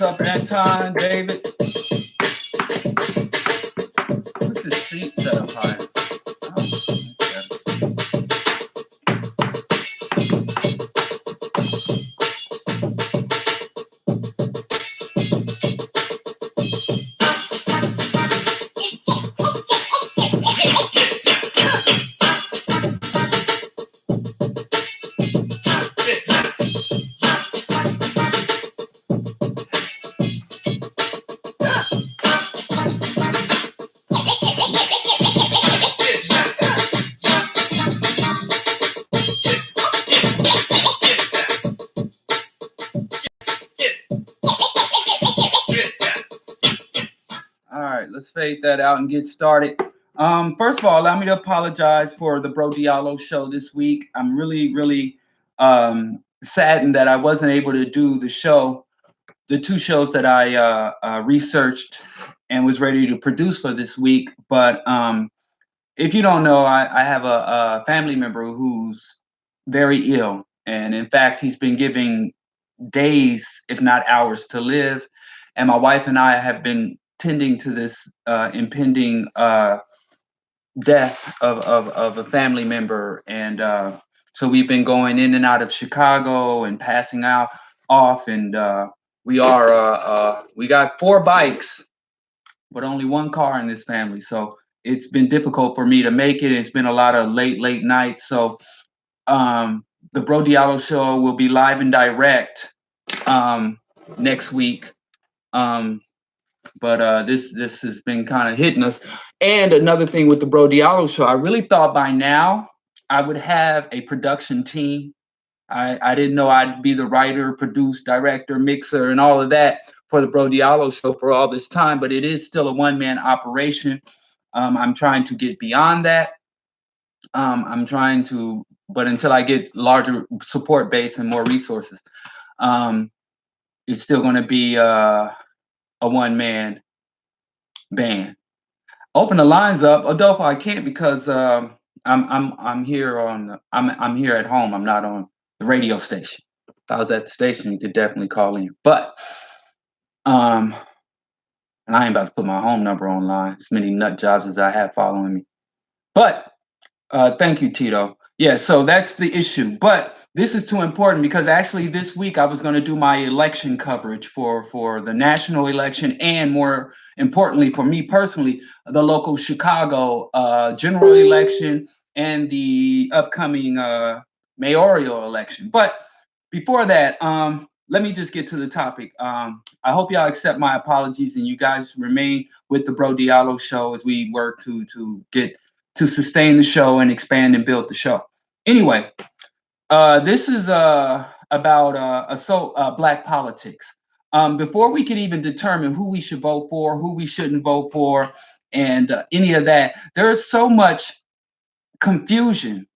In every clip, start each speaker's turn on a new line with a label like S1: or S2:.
S1: up, Anton, David? What's his seat set up high? All right, let's fade that out and get started. First of all, allow me to apologize for the Bro Diallo show this week. I'm really saddened that I wasn't able to do the two shows that I researched and was ready to produce for this week. But if you don't know, I have a family member who's very ill. And in fact, he's been giving days, if not hours, to live. And my wife and I have been tending to this impending death of a family member. And so we've been going in and out of Chicago and passing out off. And we got 4 bikes, but only 1 car in this family. So it's been difficult for me to make it. It's been a lot of late nights. So the Bro Diallo show will be live and direct next week. But this has been kind of hitting us. And another thing with the Bro Diallo show, I really thought by now I would have a production team. I didn't know I'd be the writer, produce, director, mixer, and all of that for the Bro Diallo show for all this time, but it is still a one-man operation. I'm trying to get beyond that. But until I get larger support base and more resources, it's still going to be a one-man band. Open the lines up, Adolfo. I can't because I'm here I'm here at home. I'm not on the radio station. If I was at the station, you could definitely call in. But and I ain't about to put my home number online. As many nut jobs as I have following me. But thank you, Tito. Yeah, so that's the issue. But this is too important because actually this week I was going to do my election coverage for the national election and more importantly for me personally, the local Chicago general election and the upcoming mayoral election. But before that, let me just get to the topic. I hope y'all accept my apologies and you guys remain with the Bro Diallo show as we work to get to sustain the show and expand and build the show. Anyway, this is about Black politics. Before we could even determine who we should vote for, who we shouldn't vote for, and any of that, there is so much confusion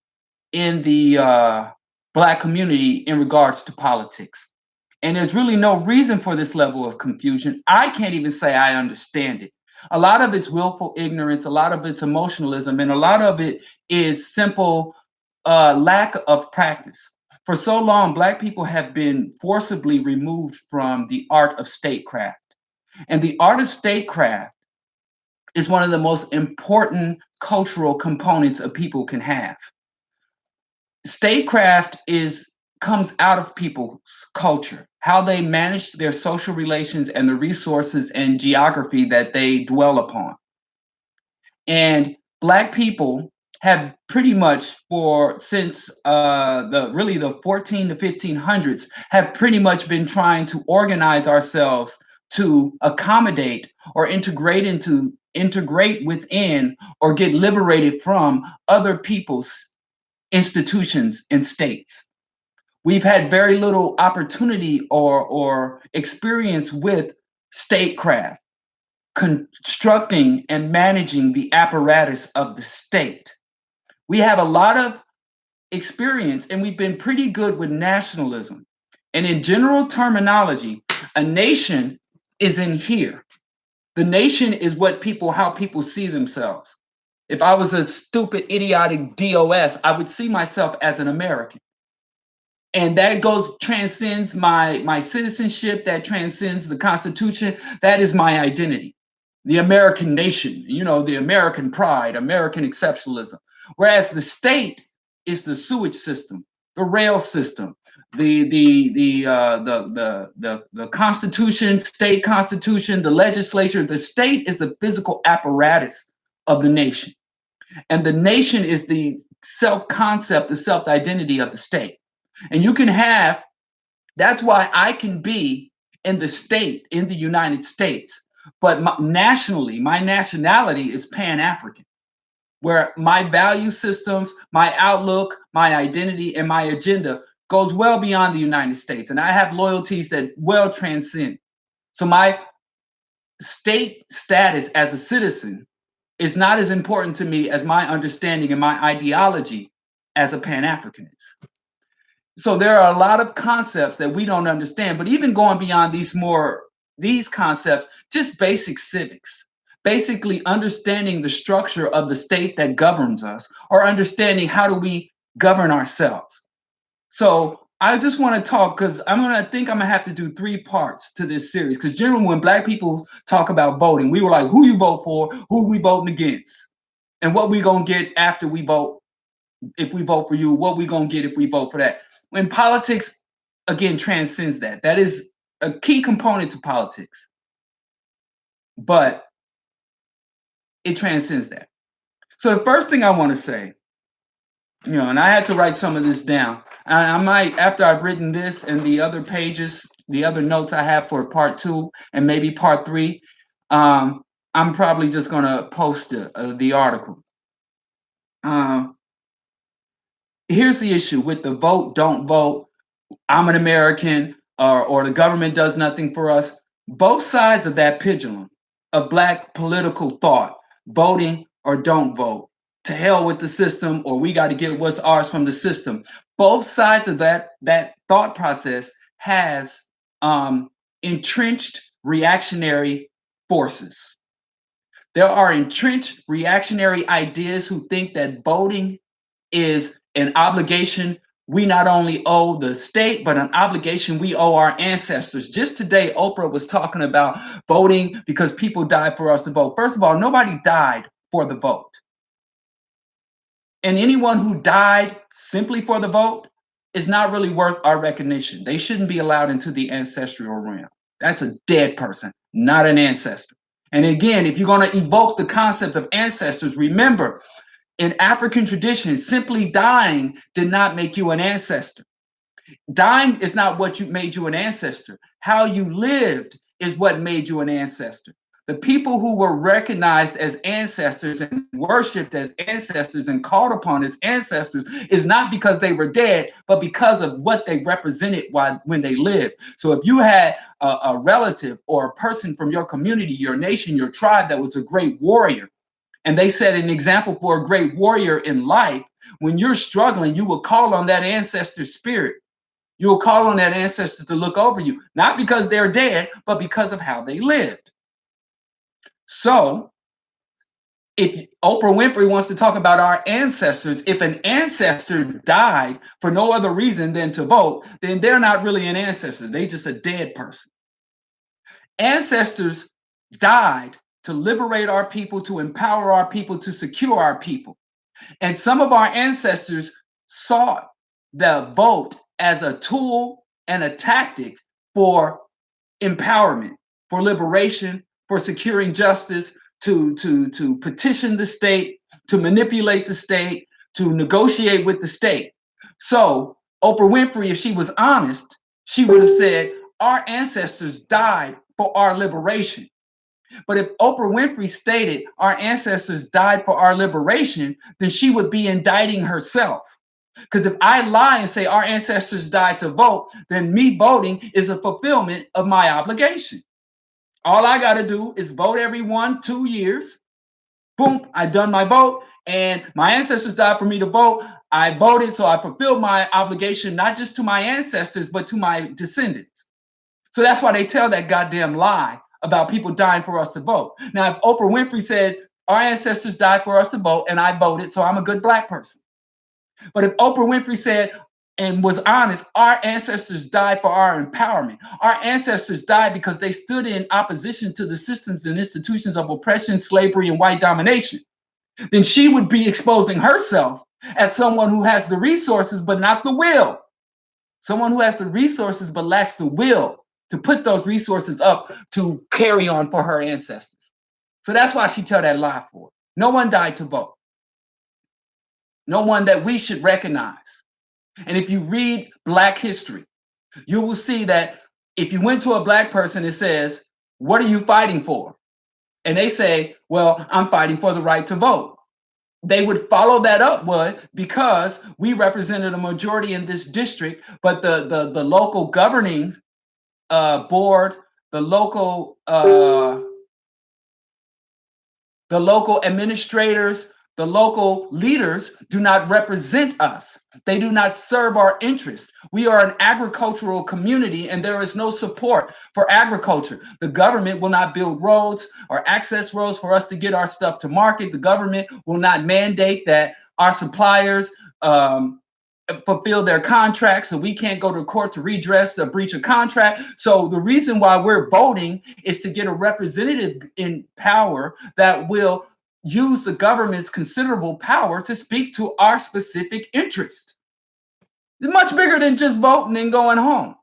S1: in the Black community in regards to politics. And there's really no reason for this level of confusion. I can't even say I understand it. A lot of it's willful ignorance, a lot of it's emotionalism, and a lot of it is simple lack of practice. For so long, Black people have been forcibly removed from the art of statecraft. And the art of statecraft is one of the most important cultural components a people can have. Statecraft comes out of people's culture, how they manage their social relations and the resources and geography that they dwell upon. And Black people have pretty much since the 14 to 1500s have pretty much been trying to organize ourselves to accommodate or integrate within or get liberated from other people's institutions and states. We've had very little opportunity or experience with statecraft, constructing and managing the apparatus of the state. We have a lot of experience and we've been pretty good with nationalism. And in general terminology, a nation is in here. The nation is how people see themselves. If I was a stupid, idiotic DOS, I would see myself as an American. And that goes transcends my citizenship, that transcends the Constitution. That is my identity, the American nation, the American pride, American exceptionalism. Whereas the state is the sewage system, the rail system, the Constitution, state constitution, the legislature. The state is the physical apparatus of the nation, and the nation is the self concept, the self identity of the state. And you can have, that's why I can be in the state, in the United States, but nationally, my nationality is Pan African, where my value systems, my outlook, my identity, and my agenda goes well beyond the United States. And I have loyalties that well transcend. So my state status as a citizen is not as important to me as my understanding and my ideology as a Pan Africanist. So there are a lot of concepts that we don't understand, but even going beyond these concepts, just basic civics, basically understanding the structure of the state that governs us, or understanding how do we govern ourselves. So I just want to talk, because I'm gonna have to do 3 parts to this series. Because generally when Black people talk about voting, we were like, who you vote for, who we voting against, and what we gonna get after we vote. If we vote for you, what we gonna get if we vote for that. When politics, again, transcends that. That is a key component to politics, but it transcends that. So the first thing I want to say, and I had to write some of this down. And I might, after I've written this and the other pages, the other notes I have for part 2 and maybe part 3, I'm probably just gonna post the article. Here's the issue with the vote, don't vote, I'm an American, or the government does nothing for us. Both sides of that pendulum of Black political thought, voting or don't vote, to hell with the system, or we got to get what's ours from the system. Both sides of that thought process has entrenched reactionary forces. There are entrenched reactionary ideas who think that voting is an obligation we not only owe the state, but an obligation we owe our ancestors. Just today, Oprah was talking about voting because people died for us to vote. First of all, nobody died for the vote. And anyone who died simply for the vote is not really worth our recognition. They shouldn't be allowed into the ancestral realm. That's a dead person, not an ancestor. And again, if you're going to evoke the concept of ancestors, remember, in African tradition, simply dying did not make you an ancestor. Dying is not what made you an ancestor. How you lived is what made you an ancestor. The people who were recognized as ancestors and worshiped as ancestors and called upon as ancestors is not because they were dead, but because of what they represented when they lived. So if you had a relative or a person from your community, your nation, your tribe that was a great warrior, and they set an example for a great warrior in life, when you're struggling, you will call on that ancestor spirit. You will call on that ancestors to look over you, not because they're dead, but because of how they lived. So if Oprah Winfrey wants to talk about our ancestors, if an ancestor died for no other reason than to vote, then they're not really an ancestor. They're just a dead person. Ancestors died to liberate our people, to empower our people, to secure our people. And some of our ancestors saw the vote as a tool and a tactic for empowerment, for liberation, for securing justice, to petition the state, to manipulate the state, to negotiate with the state. So Oprah Winfrey, if she was honest, she would have said, our ancestors died for our liberation. But if Oprah Winfrey stated our ancestors died for our liberation, then she would be indicting herself. Because if I lie and say our ancestors died to vote, then me voting is a fulfillment of my obligation. All I got to do is vote every 2 years. Boom, I done my vote, and my ancestors died for me to vote. I voted, so I fulfilled my obligation, not just to my ancestors, but to my descendants. So that's why they tell that goddamn lie about people dying for us to vote. Now, if Oprah Winfrey said our ancestors died for us to vote and I voted, so I'm a good Black person. But if Oprah Winfrey said and was honest, our ancestors died for our empowerment. Our ancestors died because they stood in opposition to the systems and institutions of oppression, slavery, and white domination. Then she would be exposing herself as someone who has the resources but not the will. Someone who has the resources but lacks the will to put those resources up to carry on for her ancestors. So that's why she tell that lie for. No one died to vote. No one that we should recognize. And if you read Black history, you will see that if you went to a Black person, it says, "What are you fighting for?" And they say, "Well, I'm fighting for the right to vote." They would follow that up with, because we represented a majority in this district, but the local governing board, the local administrators, the local leaders do not represent us. They do not serve our interests. We are an agricultural community and there is no support for agriculture. The government will not build roads or access roads for us to get our stuff to market. The government will not mandate that our suppliers fulfill their contracts, so we can't go to court to redress a breach of contract. So the reason why we're voting is to get a representative in power that will use the government's considerable power to speak to our specific interest. It's much bigger than just voting and going home.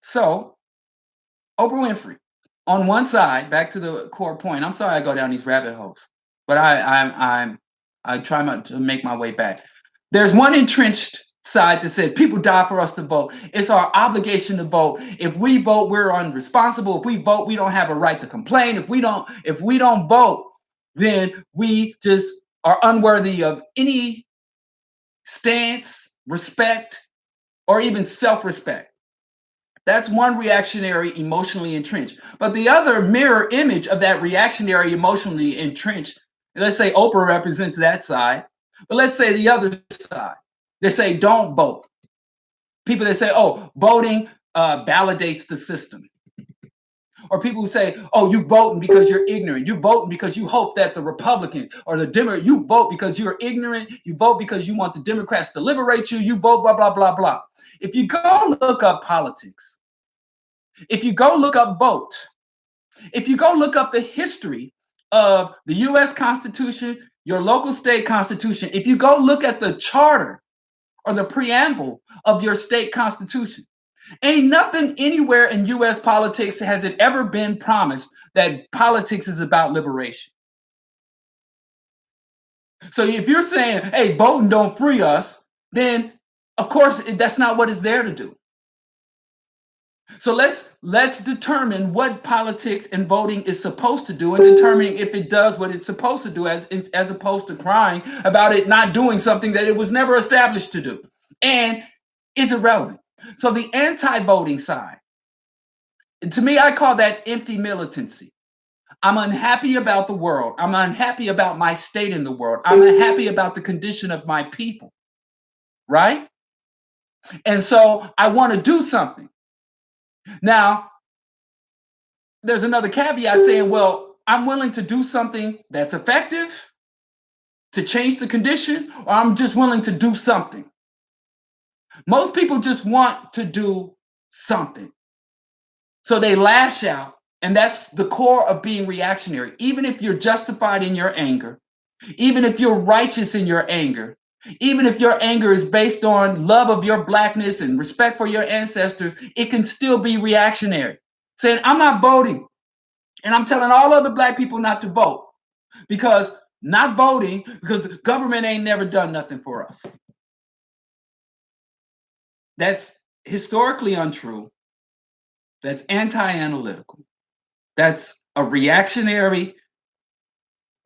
S1: So Oprah Winfrey, on one side, back to the core point. I'm sorry I go down these rabbit holes, but I try to make my way back. There's one entrenched side that said people die for us to vote. It's our obligation to vote. If we vote, we're unresponsible. If we vote, we don't have a right to complain. If we don't vote, then we just are unworthy of any stance, respect, or even self-respect. That's one reactionary, emotionally entrenched. But the other mirror image of that reactionary, emotionally entrenched, and let's say Oprah represents that side, but let's say the other side. They say don't vote. People that say, oh, voting validates the system. Or people who say, oh, you voting because you're ignorant. You voting because you hope that the Republicans or the Democrats, you vote because you're ignorant. You vote because you want the Democrats to liberate you. You vote, blah, blah, blah, blah. If you go look up politics, if you go look up vote, if you go look up the history of the US Constitution, your local state constitution, if you go look at the charter or the preamble of your state constitution, ain't nothing anywhere in US politics has it ever been promised that politics is about liberation. So if you're saying, hey, voting don't free us, then of course that's not what it's there to do. So let's determine what politics and voting is supposed to do, and determining if it does what it's supposed to do, as opposed to crying about it not doing something that it was never established to do and is irrelevant. So the anti-voting side, to me, I call that empty militancy. I'm unhappy about the world. I'm unhappy about my state in the world. I'm unhappy about the condition of my people, right? And so I want to do something. Now, there's another caveat saying, well, I'm willing to do something that's effective to change the condition, or I'm just willing to do something. Most people just want to do something. So they lash out, and that's the core of being reactionary. Even if you're justified in your anger, even if you're righteous in your anger, even if your anger is based on love of your blackness and respect for your ancestors, it can still be reactionary. Saying, I'm not voting. And I'm telling all other black people not to vote, because not voting, because the government ain't never done nothing for us. That's historically untrue. That's anti-analytical. That's a reactionary,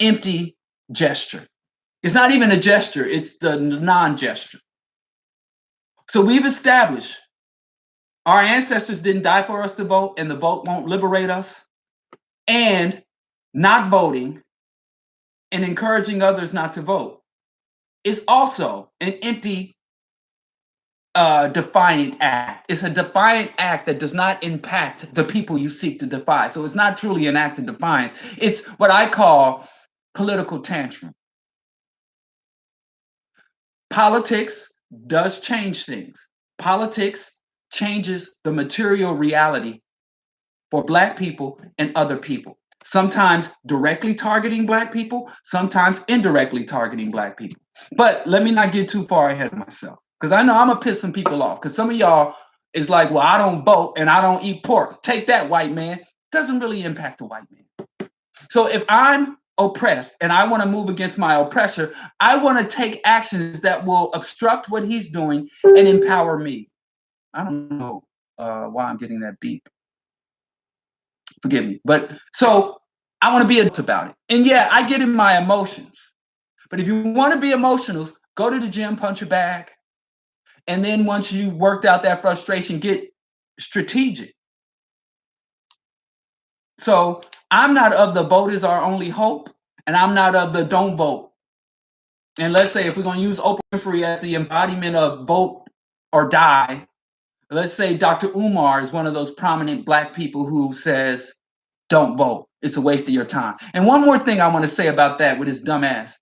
S1: empty gesture. It's not even a gesture, it's the non-gesture. So we've established our ancestors didn't die for us to vote, and the vote won't liberate us. And not voting and encouraging others not to vote is also an empty defiant act. It's a defiant act that does not impact the people you seek to defy. So it's not truly an act of defiance. It's what I call political tantrum. Politics does change things. Politics changes the material reality for Black people and other people. Sometimes directly targeting Black people, sometimes indirectly targeting Black people. But let me not get too far ahead of myself, because I know I'm gonna piss some people off. Because some of y'all is like, well, I don't vote and I don't eat pork. Take that, white man. Doesn't really impact the white man. So if I'm oppressed and I want to move against my oppressor, I want to take actions that will obstruct what he's doing and empower me. I don't know why I'm getting that beep. Forgive me. But so I want to be adult about it. And yeah, I get in my emotions. But if you want to be emotional, go to the gym, punch your bag. And then once you've worked out that frustration, get strategic. So I'm not of the vote is our only hope, and I'm not of the don't vote. And let's say if we're going to use Oprah Winfrey as the embodiment of vote or die, let's say Dr. Umar is one of those prominent Black people who says, don't vote. It's a waste of your time. And one more thing I want to say about that with his dumb ass.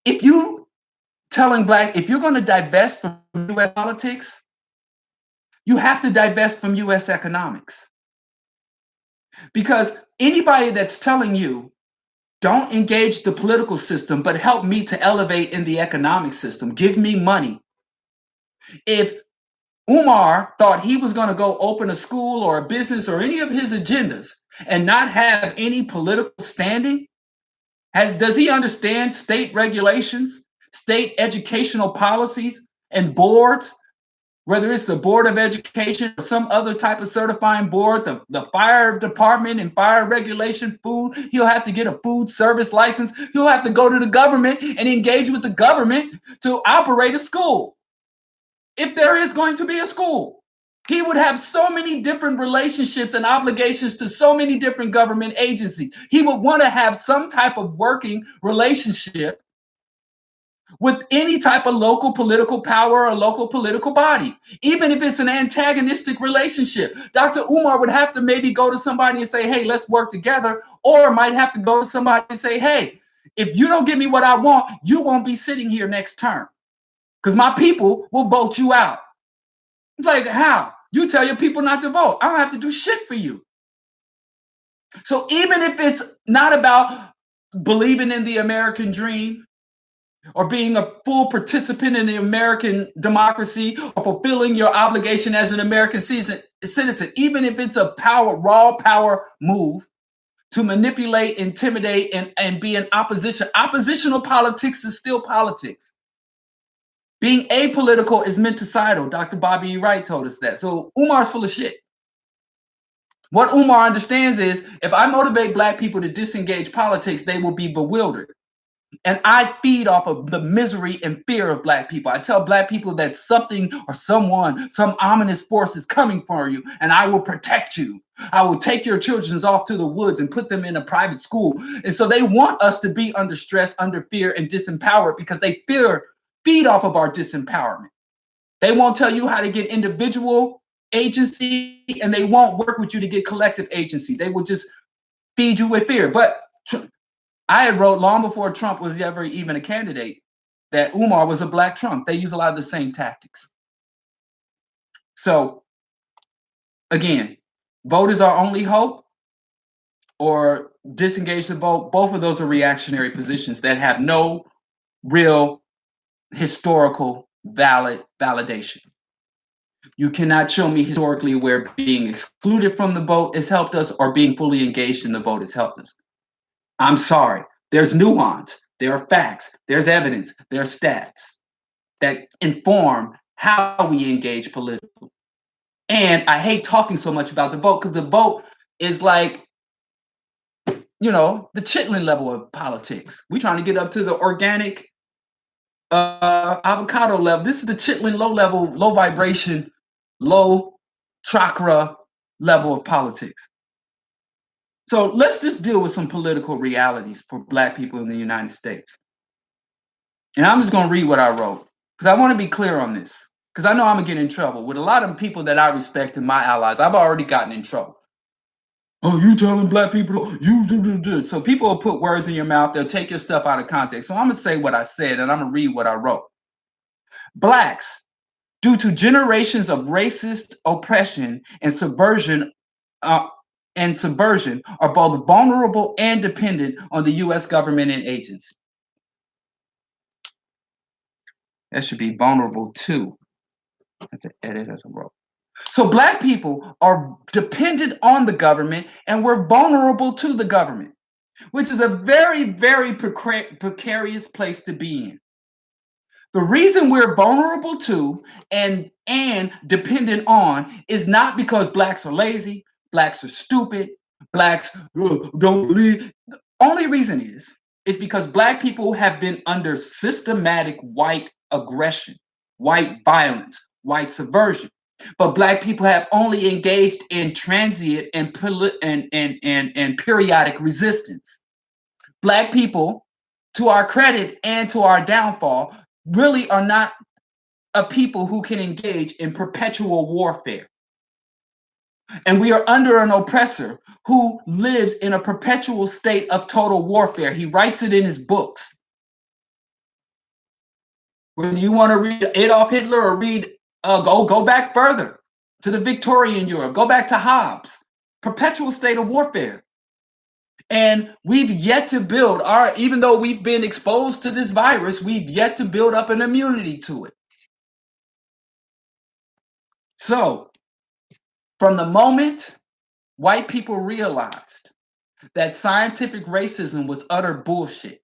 S1: If you telling Black, if you're going to divest from U.S. politics, you have to divest from U.S. economics. Because anybody that's telling you, don't engage the political system, but help me to elevate in the economic system, give me money. If Umar thought he was going to go open a school or a business or any of his agendas and not have any political standing, does he understand state regulations, state educational policies, and boards? Whether it's the Board of Education or some other type of certifying board, the fire department and fire regulation, food, he'll have to get a food service license. He'll have to go to the government and engage with the government to operate a school. If there is going to be a school, he would have so many different relationships and obligations to so many different government agencies. He would want to have some type of working relationship with any type of local political power or local political body, even if it's an antagonistic relationship. Dr. Umar would have to maybe go to somebody and say, hey, let's work together, or might have to go to somebody and say, hey, if you don't give me what I want, you won't be sitting here next term because my people will vote you out. It's like, how? You tell your people not to vote. I don't have to do shit for you. So even if it's not about believing in the American dream, or being a full participant in the American democracy, or fulfilling your obligation as an American citizen, even if it's a raw power move to manipulate, intimidate, and be in opposition. Oppositional politics is still politics. Being apolitical is mental. Dr. Bobby E. Wright told us that. So Umar's full of shit. What Umar understands is if I motivate Black people to disengage politics, they will be bewildered. And I feed off of the misery and fear of Black people. I tell Black people that something or someone, some ominous force is coming for you, and I will protect you. I will take your children off to the woods and put them in a private school. And so they want us to be under stress, under fear, and disempowered because they feed off of our disempowerment. They won't tell you how to get individual agency, and they won't work with you to get collective agency. They will just feed you with fear. But I had wrote long before Trump was ever even a candidate that Umar was a Black Trump. They use a lot of the same tactics. So again, vote is our only hope or disengage the vote. Both of those are reactionary positions that have no real historical validation. You cannot show me historically where being excluded from the vote has helped us or being fully engaged in the vote has helped us. I'm sorry. There's nuance. There are facts. There's evidence. There's stats that inform how we engage politically. And I hate talking so much about the vote because the vote is like, the chitlin level of politics. We're trying to get up to the organic avocado level. This is the chitlin low level, low vibration, low chakra level of politics. So let's just deal with some political realities for Black people in the United States. And I'm just going to read what I wrote because I want to be clear on this because I know I'm going to get in trouble. With a lot of people that I respect and my allies, I've already gotten in trouble. Oh, you telling Black people, you do. So people will put words in your mouth. They'll take your stuff out of context. So I'm going to say what I said and I'm going to read what I wrote. Blacks, due to generations of racist oppression uh, and subversion, are both vulnerable and dependent on the U.S. government and agencies. That should be vulnerable too. I have to edit as I wrote. So Black people are dependent on the government and we're vulnerable to the government, which is a very, very precarious place to be in. The reason we're vulnerable to and dependent on is not because Blacks are lazy, Blacks are stupid, Blacks don't believe. The only reason is because Black people have been under systematic white aggression, white violence, white subversion. But Black people have only engaged in transient and periodic resistance. Black people, to our credit and to our downfall, really are not a people who can engage in perpetual warfare. And we are under an oppressor who lives in a perpetual state of total warfare. He writes it in his books. When you want to read Adolf Hitler or read, go back further to the Victorian Europe, go back to Hobbes. Perpetual state of warfare. And we've yet to build even though we've been exposed to this virus, we've yet to build up an immunity to it. So, from the moment white people realized that scientific racism was utter bullshit,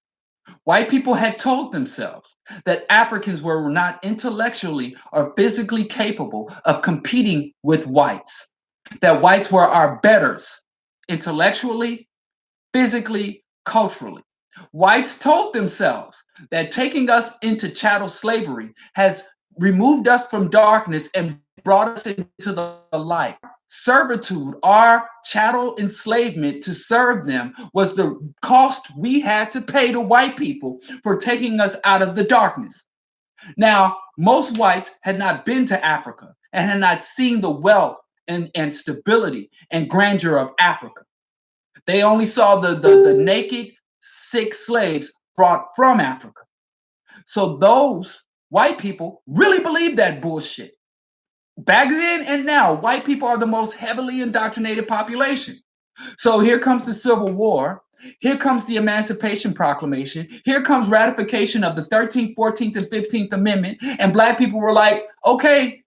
S1: white people had told themselves that Africans were not intellectually or physically capable of competing with whites, that whites were our betters intellectually, physically, culturally. Whites told themselves that taking us into chattel slavery has removed us from darkness and brought us into the light. Servitude, our chattel enslavement to serve them, was the cost we had to pay to white people for taking us out of the darkness. Now, most whites had not been to Africa and had not seen the wealth and stability and grandeur of Africa. They only saw the naked, sick slaves brought from Africa. So those white people really believe that bullshit. Back then and now, white people are the most heavily indoctrinated population. So here comes the Civil War. Here comes the Emancipation Proclamation. Here comes ratification of the 13th, 14th, and 15th Amendment. And Black people were like, okay.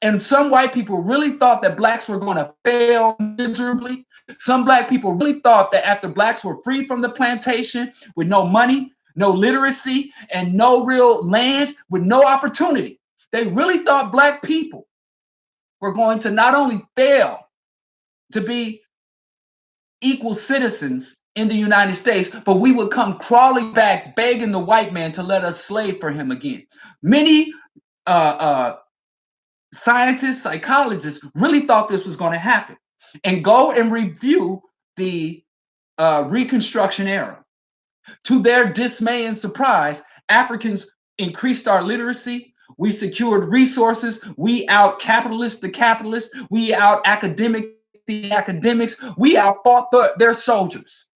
S1: And some white people really thought that Blacks were going to fail miserably. Some Black people really thought that after Blacks were free from the plantation with no money, no literacy, and no real land, with no opportunity, they really thought Black people were going to not only fail to be equal citizens in the United States, but we would come crawling back, begging the white man to let us slave for him again. Many scientists, psychologists really thought this was going to happen. And go and review the Reconstruction era. To their dismay and surprise, Africans increased our literacy. We secured resources. We out capitalist the capitalists. We out academic the academics. We out fought their soldiers.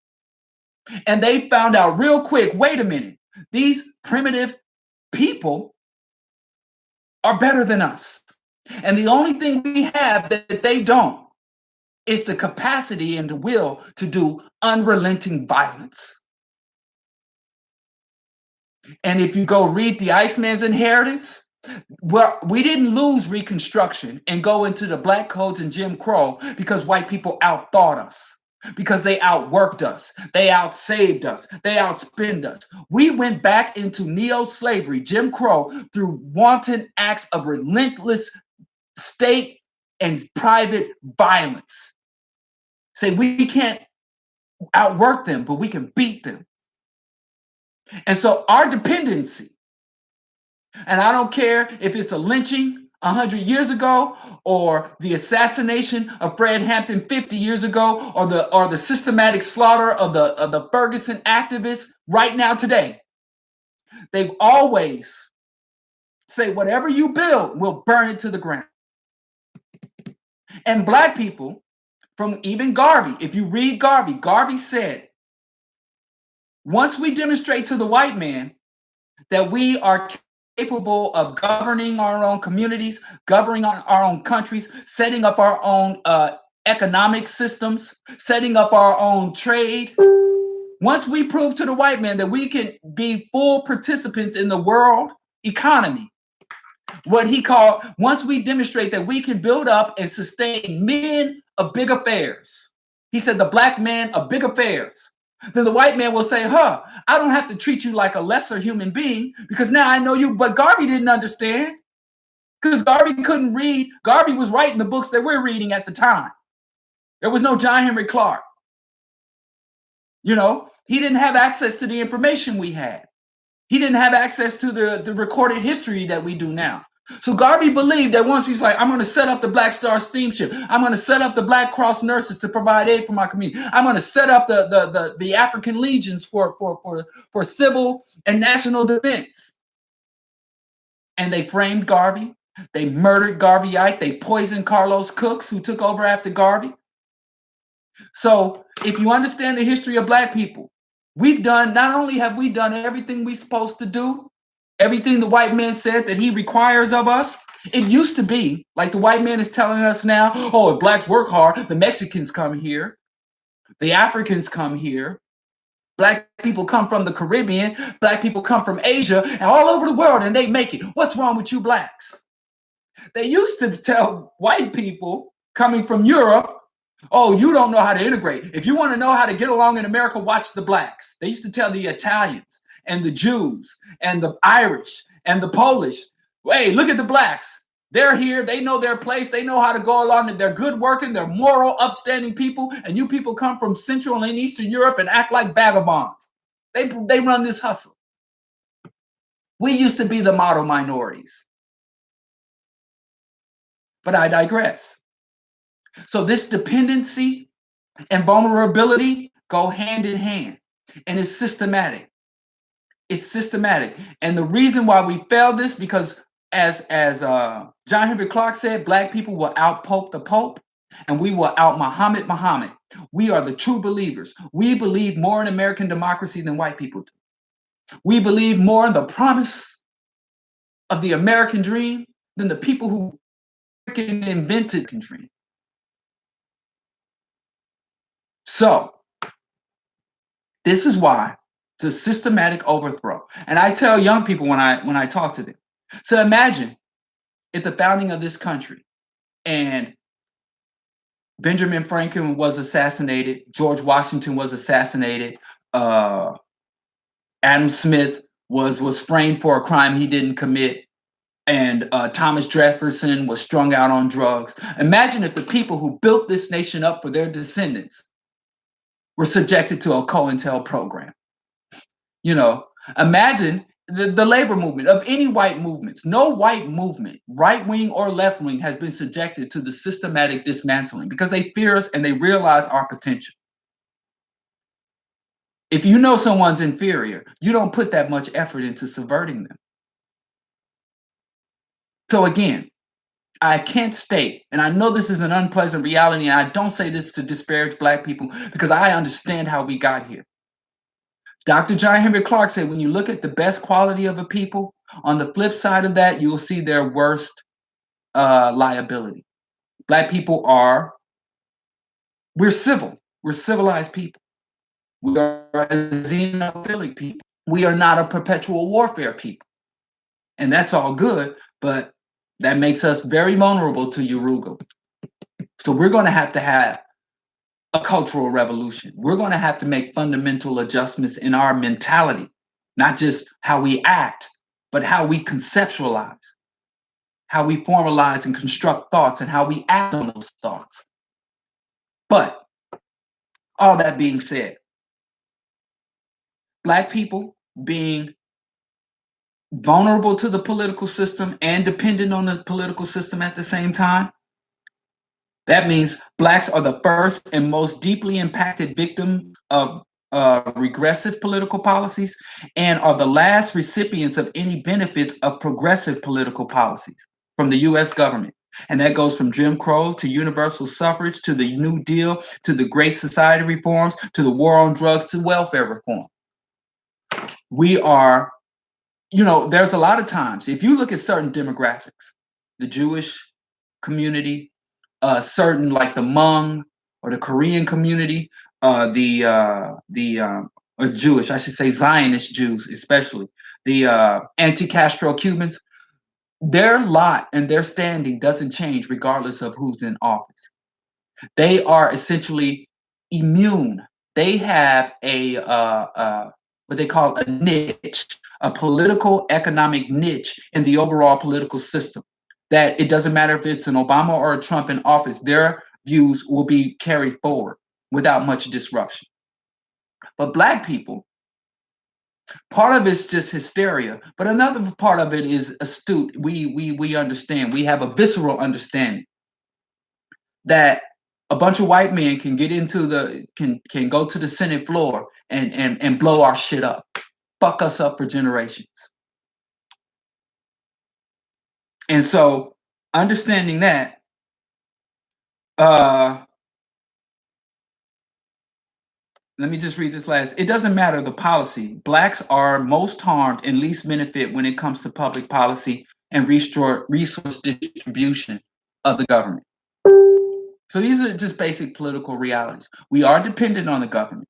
S1: And they found out real quick, wait a minute, these primitive people are better than us. And the only thing we have that they don't is the capacity and the will to do unrelenting violence. And if you go read The Iceman's Inheritance, well, we didn't lose Reconstruction and go into the Black Codes and Jim Crow because white people outthought us, because they outworked us, they outsaved us, they outspent us. We went back into neo-slavery, Jim Crow, through wanton acts of relentless state and private violence. Say we can't outwork them, but we can beat them. And so our dependency, and I don't care if it's a lynching 100 years ago or the assassination of Fred Hampton 50 years ago or the systematic slaughter of the Ferguson activists right now today. They've always say whatever you build, we'll burn it to the ground. And Black people, from even Garvey, if you read Garvey, Garvey said, once we demonstrate to the white man that we are capable of governing our own communities, governing our own countries, setting up our own economic systems, setting up our own trade. Once we prove to the white man that we can be full participants in the world economy, what he called, once we demonstrate that we can build up and sustain men of big affairs, he said the black man of big affairs, then the white man will say, I don't have to treat you like a lesser human being because now I know you. But Garvey didn't understand because Garvey couldn't read. Garvey was writing the books that we're reading at the time. There was no John Henry Clark. You know, he didn't have access to the information we had. He didn't have access to the recorded history that we do now. So Garvey believed that once he's like, I'm going to set up the Black Star Steamship. I'm going to set up the Black Cross nurses to provide aid for my community. I'm going to set up the African legions for civil and national defense. And they framed Garvey. They murdered Garvey Ike. They poisoned Carlos Cooks, who took over after Garvey. So if you understand the history of Black people, not only have we done everything we're supposed to do, everything the white man said that he requires of us. It used to be like the white man is telling us now, oh, if blacks work hard, the Mexicans come here, the Africans come here, black people come from the Caribbean, black people come from Asia, and all over the world, and they make it. What's wrong with you blacks? They used to tell white people coming from Europe, oh, you don't know how to integrate. If you want to know how to get along in America, watch the blacks. They used to tell the Italians and the Jews and the Irish and the Polish, hey, look at the blacks. They're here. They know their place. They know how to go along. They're good working. They're moral, upstanding people. And you people come from Central and Eastern Europe and act like vagabonds. They run this hustle. We used to be the model minorities. But I digress. So this dependency and vulnerability go hand in hand, and it's systematic. It's systematic. And the reason why we failed this, because as John Henry Clark said, black people will out-pope the Pope, and we will out-Muhammad Muhammad. We are the true believers. We believe more in American democracy than white people do. We believe more in the promise of the American dream than the people who invented the dream. So this is why it's a systematic overthrow. And I tell young people when I talk to them, so imagine at the founding of this country and Benjamin Franklin was assassinated, George Washington was assassinated, Adam Smith was framed for a crime he didn't commit, and Thomas Jefferson was strung out on drugs. Imagine if the people who built this nation up for their descendants were subjected to a COINTEL program. You know, imagine the labor movement of any white movements. No white movement, right wing or left wing, has been subjected to the systematic dismantling because they fear us and they realize our potential. If you know someone's inferior, you don't put that much effort into subverting them. So again, I can't state, and I know this is an unpleasant reality, and I don't say this to disparage black people because I understand how we got here. Dr. John Henry Clark said, when you look at the best quality of a people, on the flip side of that, you'll see their worst liability. Black people we're civil. We're civilized people. We are a xenophilic people. We are not a perpetual warfare people. And that's all good, but that makes us very vulnerable to Urugu. So we're going to have a cultural revolution. We're going to have to make fundamental adjustments in our mentality, not just how we act, but how we conceptualize, how we formalize and construct thoughts, and how we act on those thoughts. But all that being said, black people being vulnerable to the political system and dependent on the political system at the same time, that means blacks are the first and most deeply impacted victim of regressive political policies and are the last recipients of any benefits of progressive political policies from the US government. And that goes from Jim Crow to universal suffrage to the New Deal to the Great Society reforms to the war on drugs to welfare reform. We are, there's a lot of times if you look at certain demographics, the Jewish community, certain like the Hmong or the Korean community, or Jewish, I should say Zionist Jews, especially the anti-Castro Cubans, their lot and their standing doesn't change regardless of who's in office. They are essentially immune. They have what they call a niche, a political economic niche in the overall political system. That it doesn't matter if it's an Obama or a Trump in office, their views will be carried forward without much disruption. But Black people, part of it's just hysteria, but another part of it is astute. We understand. We have a visceral understanding that a bunch of white men can get into can go to the Senate floor and blow our shit up, fuck us up for generations. And so understanding that, let me just read this last. It doesn't matter the policy. Blacks are most harmed and least benefit when it comes to public policy and resource distribution of the government. So these are just basic political realities. We are dependent on the government.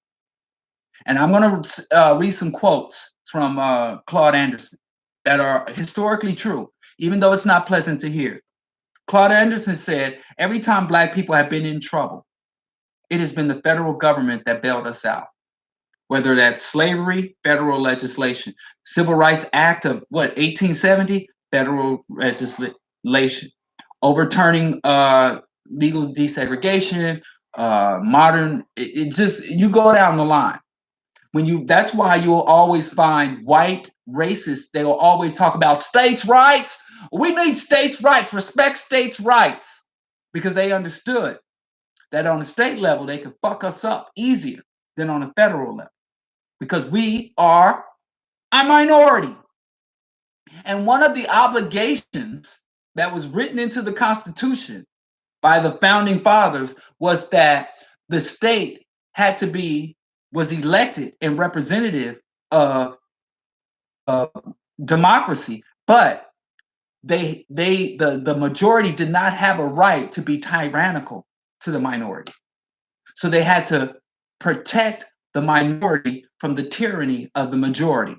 S1: And I'm going to read some quotes from Claude Anderson that are historically true, even though it's not pleasant to hear. Claude Anderson said, every time Black people have been in trouble, it has been the federal government that bailed us out. Whether that's slavery, federal legislation, Civil Rights Act of 1870, federal legislation, overturning legal desegregation, modern, it just, you go down the line. That's why you'll always find white racists, they will always talk about states' rights. We need states' rights, respect states' rights, because they understood that on the state level, they could fuck us up easier than on the federal level, because we are a minority. And one of the obligations that was written into the Constitution by the founding fathers was that the state was elected and representative of democracy, but the majority did not have a right to be tyrannical to the minority. So they had to protect the minority from the tyranny of the majority.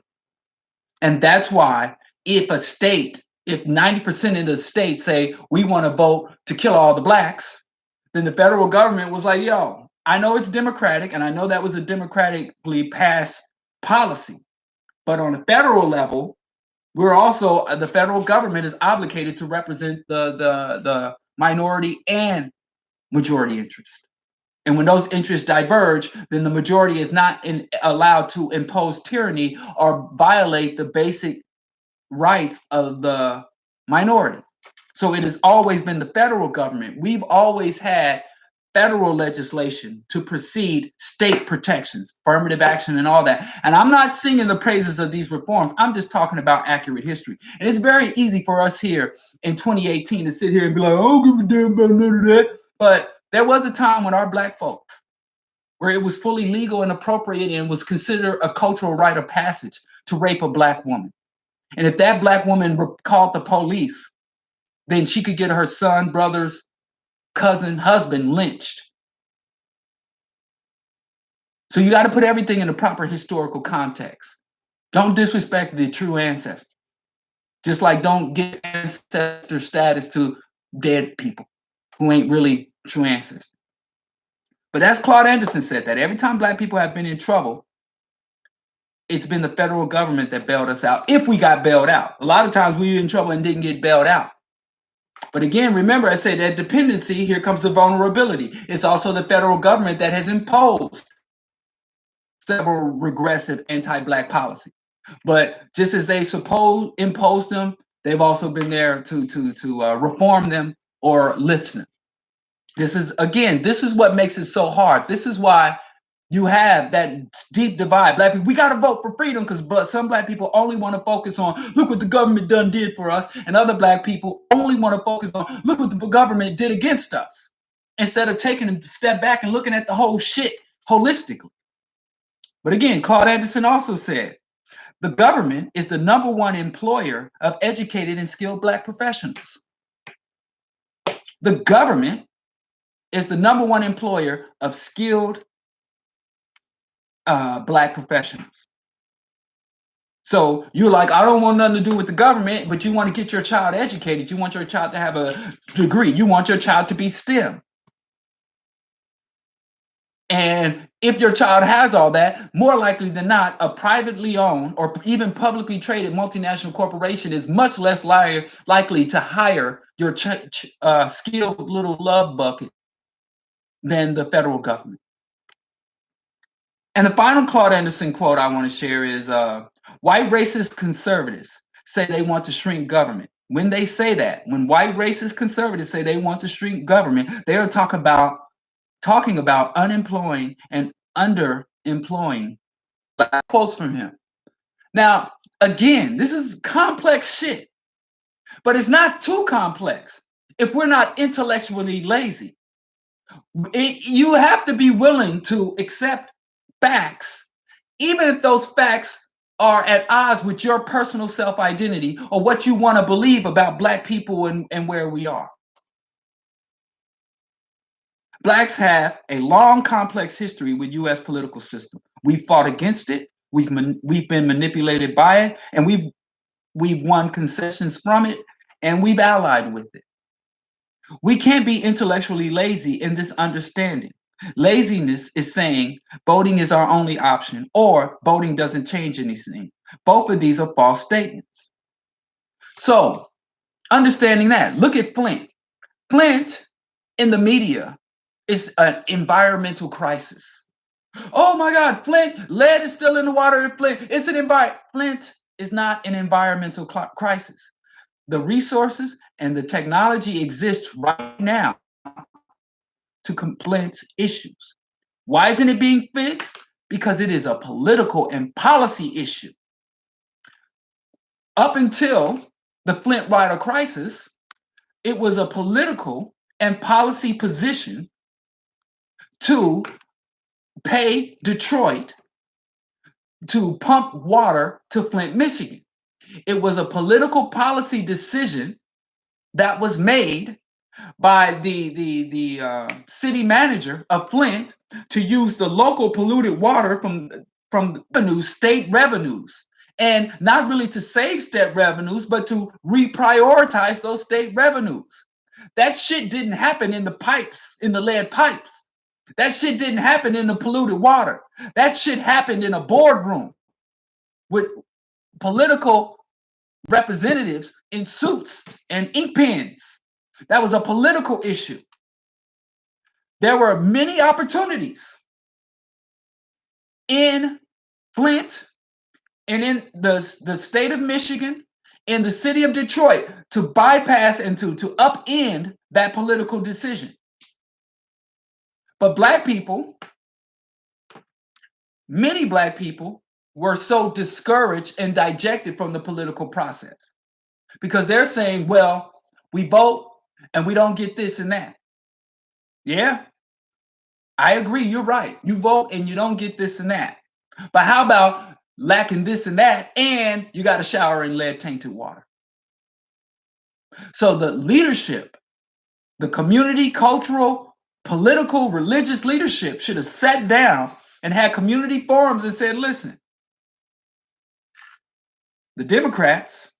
S1: And that's why if 90% of the states say we want to vote to kill all the Blacks, then the federal government was like, yo, I know it's democratic, and I know that was a democratically passed policy. But on a federal level, the federal government is obligated to represent the minority and majority interest. And when those interests diverge, then the majority is not allowed to impose tyranny or violate the basic rights of the minority. So it has always been the federal government. We've always had federal legislation to precede state protections, affirmative action, and all that. And I'm not singing the praises of these reforms. I'm just talking about accurate history. And it's very easy for us here in 2018 to sit here and be like, I don't give a damn about none of that. But there was a time when our Black folks, where it was fully legal and appropriate and was considered a cultural rite of passage to rape a Black woman. And if that Black woman called the police, then she could get her son, brothers, cousin, husband lynched. So you got to put everything in the proper historical context. Don't disrespect the true ancestors. Just like don't give ancestor status to dead people who ain't really true ancestors. But as Claude Anderson said, that every time Black people have been in trouble, it's been the federal government that bailed us out, if we got bailed out. A lot of times we were in trouble and didn't get bailed out. But again, remember, I said that dependency, here comes the vulnerability. It's also the federal government that has imposed several regressive anti-Black policies. But just as they imposed them, they've also been there to reform them or lift them. This is what makes it so hard. This is why you have that deep divide. Black people, we got to vote for freedom, because some Black people only want to focus on, look what the government did for us. And other Black people only want to focus on, look what the government did against us, instead of taking a step back and looking at the whole shit holistically. But again, Claude Anderson also said, The government is the #1 employer of educated and skilled Black professionals. The government is the #1 employer of skilled Black professionals. So you're like, I don't want nothing to do with the government, but you want to get your child educated. You want your child to have a degree. You want your child to be STEM. And if your child has all that, more likely than not, a privately owned or even publicly traded multinational corporation is much less likely to hire your skilled little love bucket than the federal government. And the final Claude Anderson quote I want to share is white racist conservatives say they want to shrink government. When they say that, when white racist conservatives say they want to shrink government, they are talking about unemploying and underemploying. Quotes from him. Now, again, this is complex shit, but it's not too complex if we're not intellectually lazy. You have to be willing to accept facts, even if those facts are at odds with your personal self-identity or what you want to believe about Black people and where we are. Blacks have a long, complex history with U.S. political system. We fought against it. We've been manipulated by it, and we've won concessions from it, and we've allied with it. We can't be intellectually lazy in this understanding. Laziness is saying voting is our only option, or voting doesn't change anything. Both of these are false statements. So, understanding that, look at Flint. Flint in the media is an environmental crisis. Oh my God, Flint, lead is still in the water in Flint. It's an Flint is not an environmental crisis. The resources and the technology exist right now to confront issues. Why isn't it being fixed? Because it is a political and policy issue. Up until the Flint water crisis, it was a political and policy position to pay Detroit to pump water to Flint, Michigan. It was a political policy decision that was made by the city manager of Flint to use the local polluted water from revenues, state revenues, and not really to save state revenues, but to reprioritize those state revenues. That shit didn't happen in the pipes, in the lead pipes. That shit didn't happen in the polluted water. That shit happened in a boardroom with political representatives in suits and ink pens. That was a political issue. There were many opportunities in Flint and in the state of Michigan, in the city of Detroit, to bypass and to upend that political decision. But Black people, many Black people, were so discouraged and dejected from the political process because they're saying, well, we vote and we don't get this and that. Yeah, I agree. You're right. You vote and you don't get this and that. But how about lacking this and that, and you got to shower in lead tainted water? So the leadership, the community, cultural, political, religious leadership should have sat down and had community forums and said, listen, the Democrats,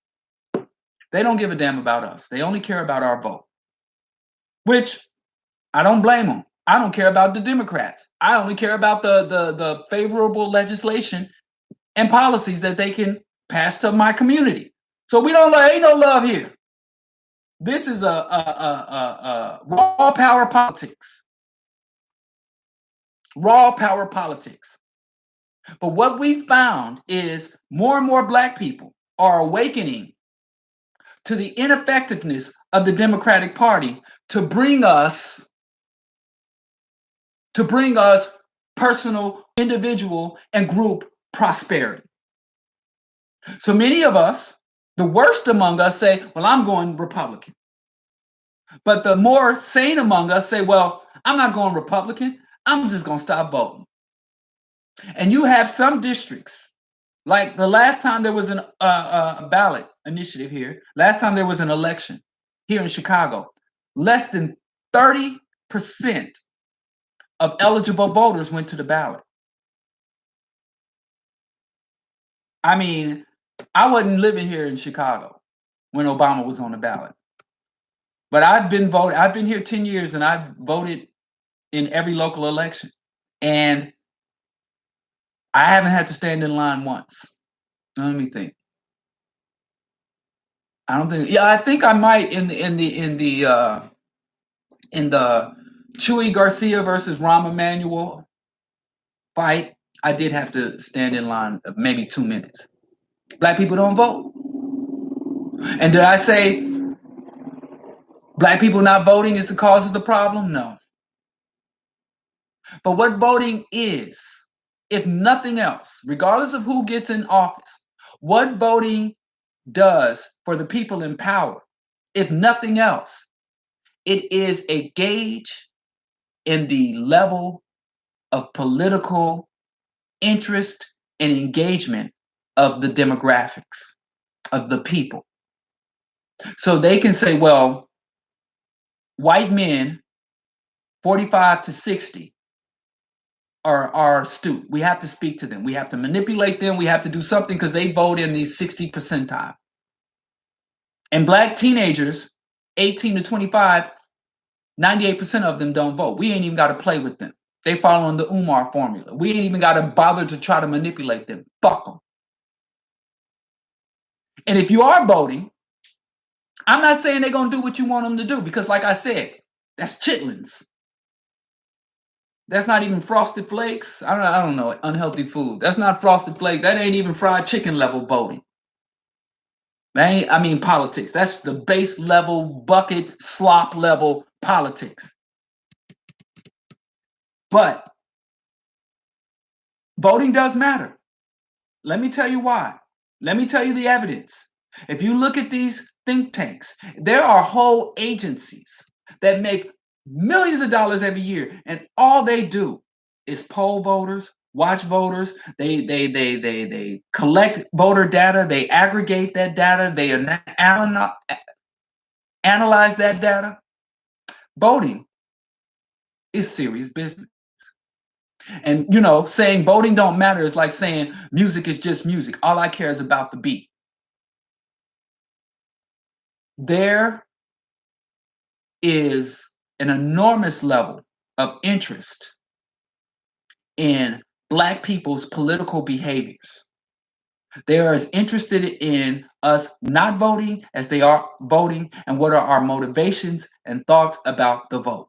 S1: they don't give a damn about us. They only care about our vote, which I don't blame them. I don't care about the Democrats. I only care about the favorable legislation and policies that they can pass to my community. So ain't no love here. This is a raw power politics. Raw power politics. But what we found is more and more Black people are awakening to the ineffectiveness of the Democratic Party to bring us personal, individual, and group prosperity. So many of us, the worst among us, say, well, I'm going Republican. But the more sane among us say, well, I'm not going Republican. I'm just going to stop voting. And you have some districts Like the last time there was a ballot initiative here, last time there was an election here in Chicago, less than 30% of eligible voters went to the ballot. I mean, I wasn't living here in Chicago when Obama was on the ballot, but I've been voting. I've been here 10 years and I've voted in every local election. And I haven't had to stand in line once. Let me think. I don't think. Yeah, I think I might in the Chuy Garcia versus Rahm Emanuel fight. I did have to stand in line maybe 2 minutes. Black people don't vote. And did I say black people not voting is the cause of the problem? No. But what voting is, if nothing else, regardless of who gets in office, what voting does for the people in power, if nothing else, it is a gauge in the level of political interest and engagement of the demographics of the people. So they can say, well, white men 45 to 60 are astute. We have to speak to them. We have to manipulate them. We have to do something because they vote in the 60 percentile. And black teenagers, 18 to 25, 98% of them don't vote. We ain't even got to play with them. They following the Umar formula. We ain't even got to bother to try to manipulate them. Fuck them. And if you are voting, I'm not saying they're going to do what you want them to do because, like I said, that's chitlins. That's not even Frosted Flakes. I don't know, unhealthy food. That's not Frosted Flakes. That ain't even fried chicken level voting. That ain't, I mean, politics. That's the base level, bucket, slop level politics. But voting does matter. Let me tell you why. Let me tell you the evidence. If you look at these think tanks, there are whole agencies that make millions of dollars every year, and all they do is poll voters, watch voters. They collect voter data. They aggregate that data. They analyze that data. Voting is serious business. And saying voting don't matter is like saying music is just music. All I care is about the beat. There is an enormous level of interest in Black people's political behaviors. They are as interested in us not voting as they are voting, and what are our motivations and thoughts about the vote.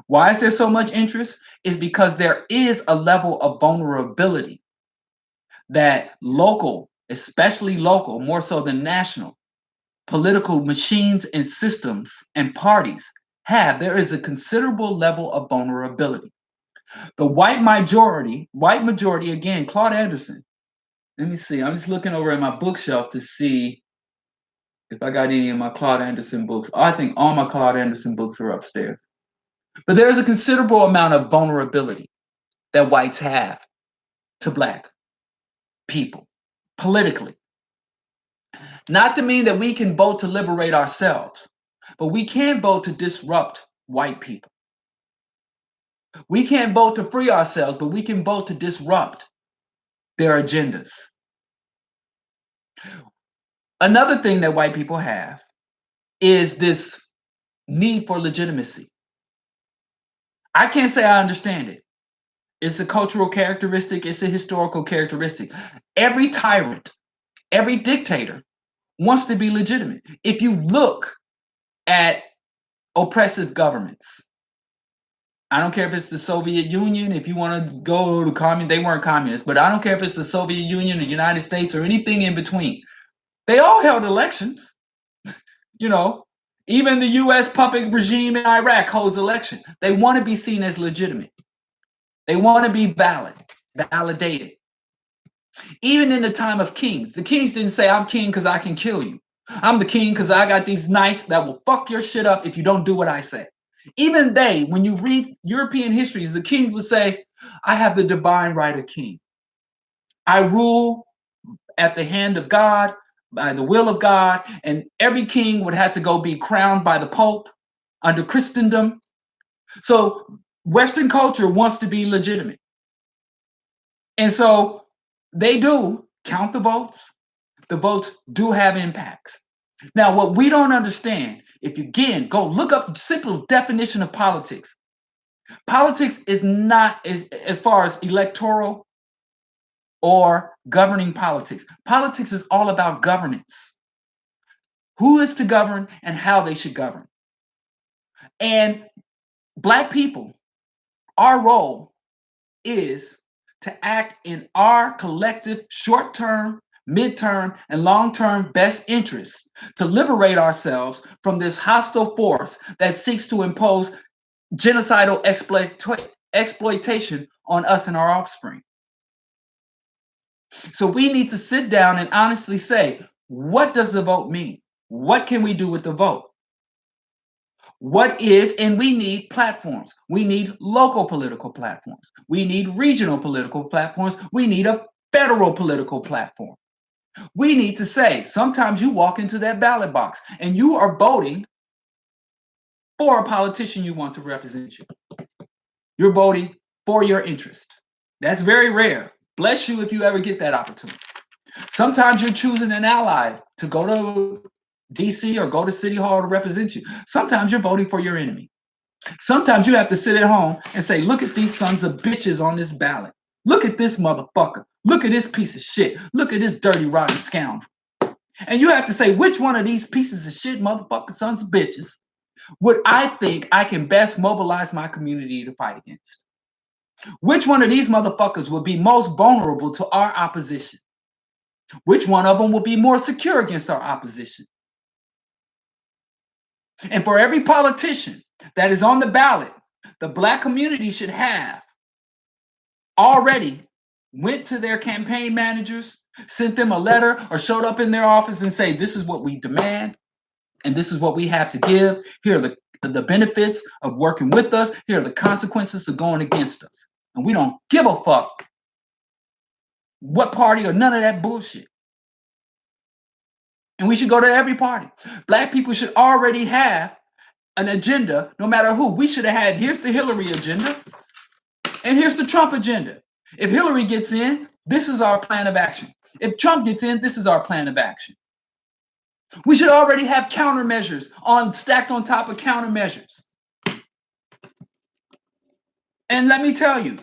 S1: Why is there so much interest? Is because there is a level of vulnerability that local, especially local, more so than national, political machines and systems and parties have. There is a considerable level of vulnerability. The white majority, again, Claude Anderson. Let me see. I'm just looking over at my bookshelf to see if I got any of my Claude Anderson books. I think all my Claude Anderson books are upstairs. But there is a considerable amount of vulnerability that whites have to Black people politically. Not to mean that we can vote to liberate ourselves, but we can vote to disrupt white people. We can't vote to free ourselves, but we can vote to disrupt their agendas. Another thing that white people have is this need for legitimacy. I can't say I understand it. It's a cultural characteristic, it's a historical characteristic. Every tyrant, every dictator wants to be legitimate. If you look at oppressive governments, I don't care if it's the Soviet Union, if you want to go to communist, they weren't communists, but I don't care if it's the Soviet Union, the United States, or anything in between. They all held elections. Even the US puppet regime in Iraq holds elections. They want to be seen as legitimate. They want to be validated. Even in the time of kings, the kings didn't say, I'm king because I can kill you. I'm the king because I got these knights that will fuck your shit up if you don't do what I say. Even they, when you read European histories, the king would say, I have the divine right of king. I rule at the hand of God, by the will of God, and every king would have to go be crowned by the Pope under Christendom. So Western culture wants to be legitimate. And so they do count the votes. The votes do have impacts. Now, what we don't understand, if you again go look up the simple definition of politics, politics is not as far as electoral or governing politics. Politics is all about governance. Who is to govern and how they should govern. And Black people, our role is to act in our collective short term, midterm, and long term best interests to liberate ourselves from this hostile force that seeks to impose genocidal exploitation on us and our offspring. So we need to sit down and honestly say, what does the vote mean? What can we do with the vote? What is, and we need platforms. We need local political platforms. We need regional political platforms. We need a federal political platform. We need to say, sometimes you walk into that ballot box and you are voting for a politician you want to represent you. You're voting for your interest. That's very rare. Bless you if you ever get that opportunity. Sometimes you're choosing an ally to go to DC or go to City Hall to represent you. Sometimes you're voting for your enemy. Sometimes you have to sit at home and say, look at these sons of bitches on this ballot. Look at this motherfucker. Look at this piece of shit. Look at this dirty, rotten scoundrel. And you have to say, which one of these pieces of shit, motherfucker, sons of bitches, would I think I can best mobilize my community to fight against? Which one of these motherfuckers would be most vulnerable to our opposition? Which one of them will be more secure against our opposition? And for every politician that is on the ballot, the Black community should have already went to their campaign managers, sent them a letter, or showed up in their office and say, this is what we demand, and this is what we have to give. Here are the benefits of working with us. Here are the consequences of going against us. And we don't give a fuck what party or none of that bullshit. And we should go to every party. Black people should already have an agenda, no matter who. We should have had, here's the Hillary agenda, and here's the Trump agenda. If Hillary gets in, this is our plan of action. If Trump gets in, this is our plan of action. We should already have countermeasures stacked on top of countermeasures. And let me tell you,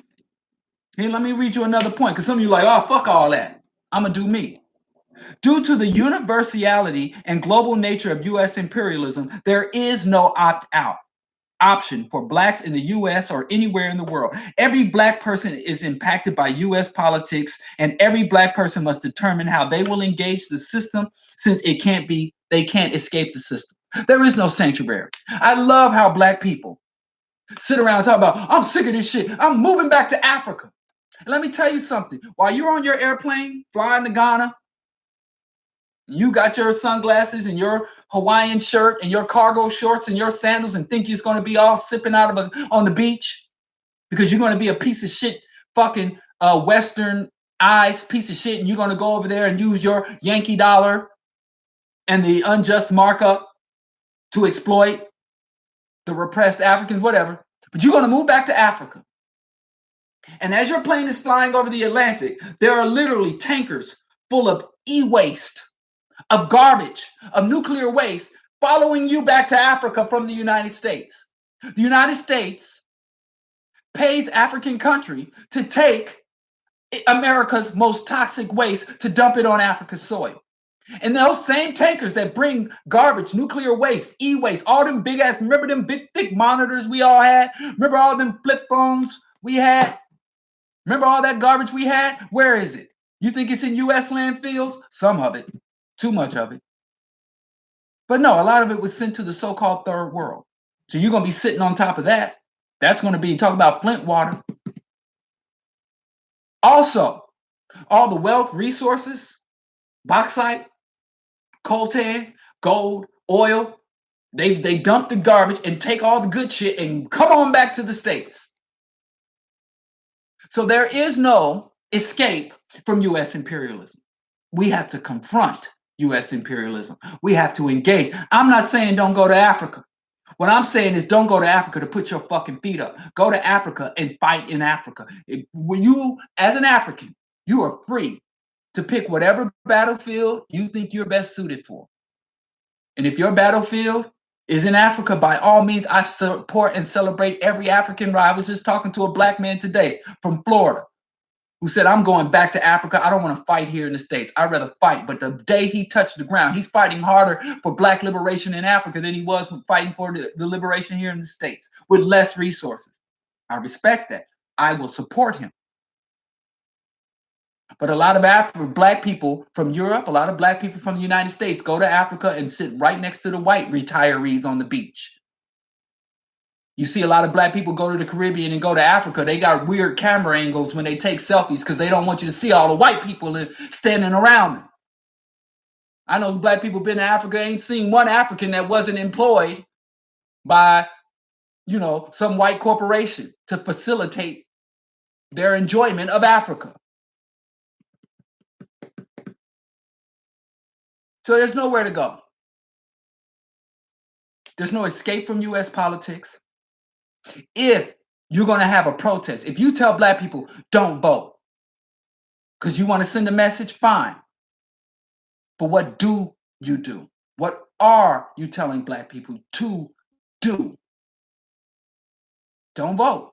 S1: here, let me read you another point, because some of you are like, oh, fuck all that. I'm going to do me. Due to the universality and global nature of U.S. imperialism, there is no opt-out option for Blacks in the U.S. or anywhere in the world. Every Black person is impacted by U.S. politics, and every Black person must determine how they will engage the system, since they can't escape the system. There is no sanctuary. I love how Black people sit around and talk about, I'm sick of this shit. I'm moving back to Africa. And let me tell you something. While you're on your airplane flying to Ghana, you got your sunglasses and your Hawaiian shirt and your cargo shorts and your sandals and think you're going to be all sipping out of on the beach because you're going to be a piece of shit fucking Western eyes piece of shit, and you're going to go over there and use your Yankee dollar and the unjust markup to exploit the repressed Africans, whatever. But you're going to move back to Africa. And as your plane is flying over the Atlantic, there are literally tankers full of e-waste, of garbage, of nuclear waste following you back to Africa from the United States. The United States pays African country to take America's most toxic waste to dump it on Africa's soil. And those same tankers that bring garbage, nuclear waste, e-waste, all them big ass, remember them big thick monitors we all had? Remember all them flip phones we had? Remember all that garbage we had? Where is it? You think it's in US landfills? Some of it. Too much of it. But no, a lot of it was sent to the so-called third world. So you're going to be sitting on top of that. That's going to be, talk about Flint water. Also, all the wealth, resources, bauxite, coltan, gold, oil, they dump the garbage and take all the good shit and come on back to the States. So there is no escape from U.S. imperialism. We have to confront U.S. imperialism. We have to engage. I'm not saying don't go to Africa. What I'm saying is don't go to Africa to put your fucking feet up. Go to Africa and fight in Africa. When you, as an African, you are free to pick whatever battlefield you think you're best suited for. And if your battlefield is in Africa, by all means, I support and celebrate every African right. I was just talking to a black man today from Florida who said, I'm going back to Africa. I don't want to fight here in the States. I'd rather fight. But the day he touched the ground, he's fighting harder for black liberation in Africa than he was fighting for the liberation here in the States with less resources. I respect that. I will support him. But a lot of black people from Europe, a lot of black people from the United States go to Africa and sit right next to the white retirees on the beach. You see a lot of black people go to the Caribbean and go to Africa. They got weird camera angles when they take selfies because they don't want you to see all the white people standing around them. I know black people been to Africa, ain't seen one African that wasn't employed by, some white corporation to facilitate their enjoyment of Africa. So there's nowhere to go. There's no escape from U.S. politics. If you're going to have a protest, if you tell black people don't vote because you want to send a message, fine. But what do you do? What are you telling black people to do? Don't vote.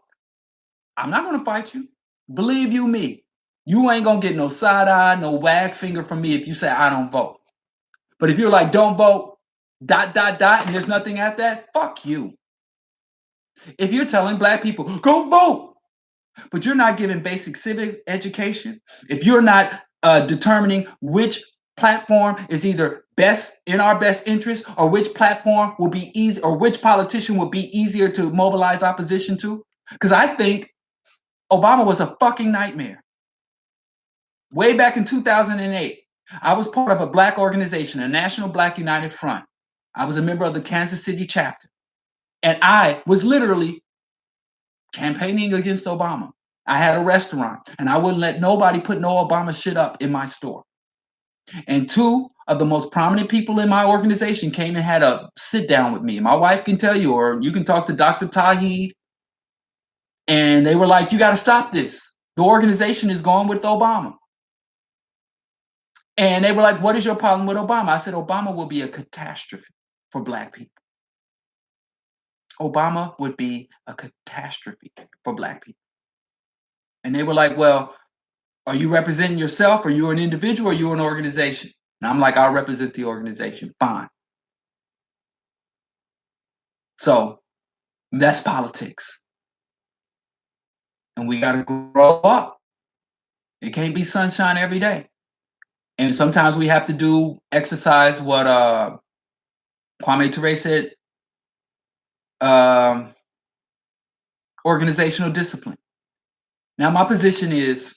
S1: I'm not going to fight you. Believe you me, you ain't going to get no side eye, no wag finger from me if you say I don't vote. But if you're like, don't vote, ... and there's nothing at that, fuck you. If you're telling black people, go vote, but you're not giving basic civic education, if you're not determining which platform is either best in our best interest or which platform will be easy or which politician will be easier to mobilize opposition to, because I think Obama was a fucking nightmare. Way back in 2008, I was part of a black organization, a National Black United Front. I was a member of the Kansas City chapter. And I was literally campaigning against Obama. I had a restaurant and I wouldn't let nobody put no Obama shit up in my store. And two of the most prominent people in my organization came and had a sit down with me. My wife can tell you, or you can talk to Dr. Tauheed. And they were like, you got to stop this. The organization is going with Obama. And they were like, what is your problem with Obama? I said, Obama will be a catastrophe for black people. Obama would be a catastrophe for black people. And they were like, well, are you representing yourself? Are you an individual or are you an organization? And I'm like, I'll represent the organization. Fine. So that's politics. And we got to grow up. It can't be sunshine every day. And sometimes we have to do exercise what Kwame Ture said, organizational discipline. Now, my position is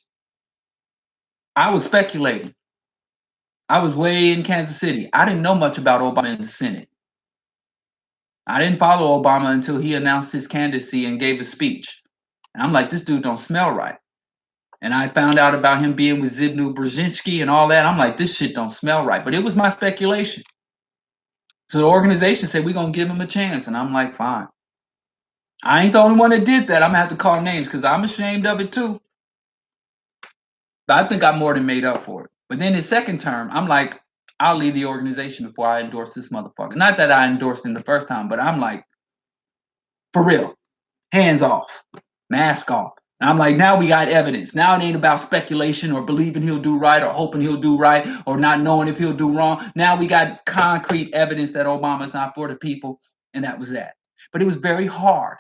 S1: I was speculating. I was way in Kansas City. I didn't know much about Obama in the Senate. I didn't follow Obama until he announced his candidacy and gave a speech. And I'm like, this dude don't smell right. And I found out about him being with Zbigniew Brzezinski and all that. I'm like, this shit don't smell right. But it was my speculation. So the organization said, we're going to give him a chance. And I'm like, fine. I ain't the only one that did that. I'm going to have to call names because I'm ashamed of it too. But I think I'm more than made up for it. But then his second term, I'm like, I'll leave the organization before I endorse this motherfucker. Not that I endorsed him the first time, but I'm like, for real, hands off, mask off. And I'm like, now we got evidence. Now it ain't about speculation or believing he'll do right or hoping he'll do right or not knowing if he'll do wrong. Now we got concrete evidence that Obama's not for the people. And that was that. But it was very hard